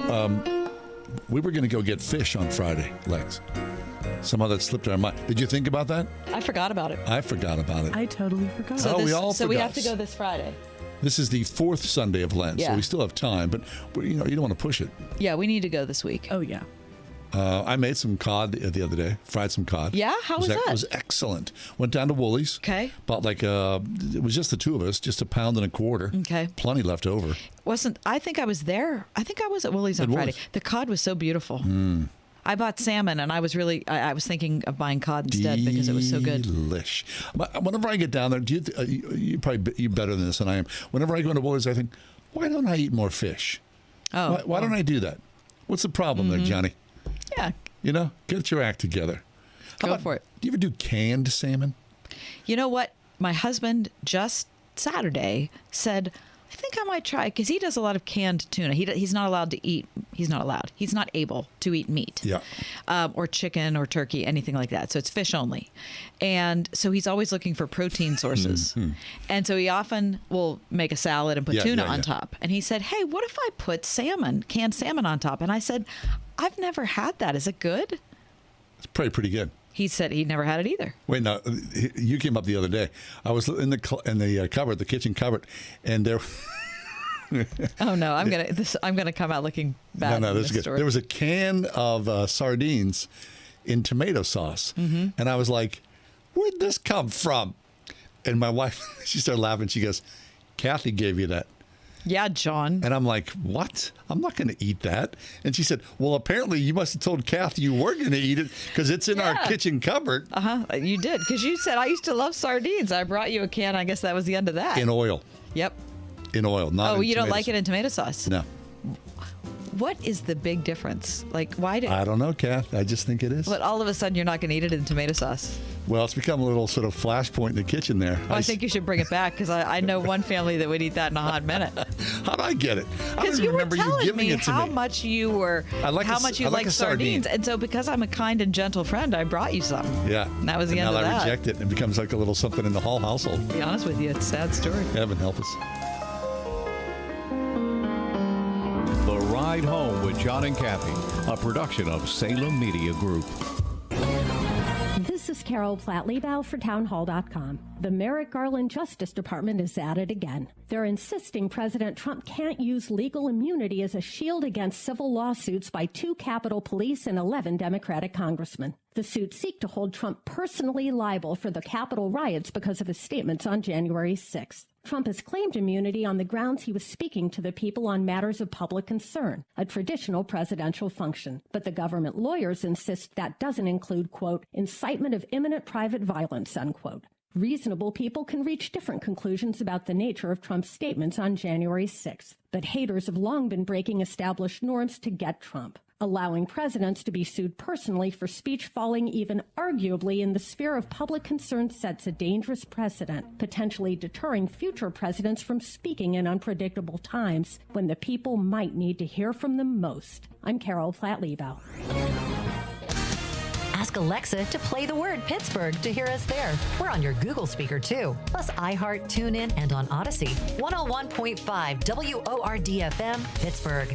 we were going to go get fish on Friday, Lex. Somehow that slipped our mind. Did you think about that? I forgot about it. I forgot about it. I totally forgot. So, we all so forgot. we have to go this Friday. This is the 4th Sunday of Lent, so Yeah. we still have time, but you don't want to push it. Yeah, we need to go this week. Oh, yeah. I made some cod the other day. Fried some cod. Yeah? How was that? It was excellent. Went down to Woolies. Okay. Bought it was just the two of us, just a pound and a quarter. Okay. Plenty left over. I think I was there. I think I was at Woolies on Friday. The cod was so beautiful. I bought salmon, and I was thinking of buying cod instead because it was so good. Delish. Whenever I get down there, you're better than this than I am. Whenever I go into Woolies, I think, why don't I eat more fish? Oh. Why don't I do that? What's the problem there, Johnny? Yeah. Get your act together. Go for it. Do you ever do canned salmon? You know what? My husband just Saturday said, I think I might try, because he does a lot of canned tuna. He's not allowed to eat. He's not able to eat meat. Yeah. Or chicken or turkey, anything like that. So it's fish only. And so he's always looking for protein sources. And so he often will make a salad and put tuna on top. And he said, hey, what if I put canned salmon on top? And I said, I've never had that. Is it good? It's pretty good. He said he'd never had it either. Wait, no, you came up the other day. I was in the cupboard, the kitchen cupboard, and there. Oh no, I'm gonna come out looking bad. No, this is good. Story. There was a can of sardines in tomato sauce, and I was like, "Where'd this come from?" And my wife, she started laughing. She goes, "Kathy gave you that." Yeah, John. And I'm like, what? I'm not going to eat that. And she said, well, apparently you must have told Kathy you were going to eat it because it's in our kitchen cupboard. You did, because you said, I used to love sardines. I brought you a can. I guess that was the end of that. In oil. Yep. In oil, not in you don't like sauce. it in tomato sauce? No. What is the big difference? Like, why did... I don't know, Kath. I just think it is. But all of a sudden, you're not going to eat it in tomato sauce? Well, it's become a little sort of flashpoint in the kitchen there. Well, I think you should bring it back, because I know one family that would eat that in a hot minute. How'd I get it? I don't you were remember you telling giving me it to how me. much you were, how much you like sardines. And so because I'm a kind and gentle friend, I brought you some. Yeah. And that was the end of that. Now I reject it, and it becomes like a little something in the whole household. To be honest with you, it's a sad story. Heaven help us. The Ride Home with John and Kathy, a production of Salem Media Group. This is Carol Platt-Liebau for townhall.com. The Merrick Garland Justice Department is at it again. They're insisting President Trump can't use legal immunity as a shield against civil lawsuits by 2 Capitol Police and 11 Democratic congressmen. The suits seek to hold Trump personally liable for the Capitol riots because of his statements on January 6th. Trump has claimed immunity on the grounds he was speaking to the people on matters of public concern, a traditional presidential function. But the government lawyers insist that doesn't include, quote, incitement of imminent private violence, unquote. Reasonable people can reach different conclusions about the nature of Trump's statements on January 6th. But haters have long been breaking established norms to get Trump. Allowing presidents to be sued personally for speech falling even arguably in the sphere of public concern sets a dangerous precedent, potentially deterring future presidents from speaking in unpredictable times when the people might need to hear from them most. I'm Carol Platt-Liebau. Ask Alexa to play the word Pittsburgh to hear us there. We're on your Google speaker, too. Plus iHeart, TuneIn, and on Odyssey. 101.5 WORD-FM, Pittsburgh.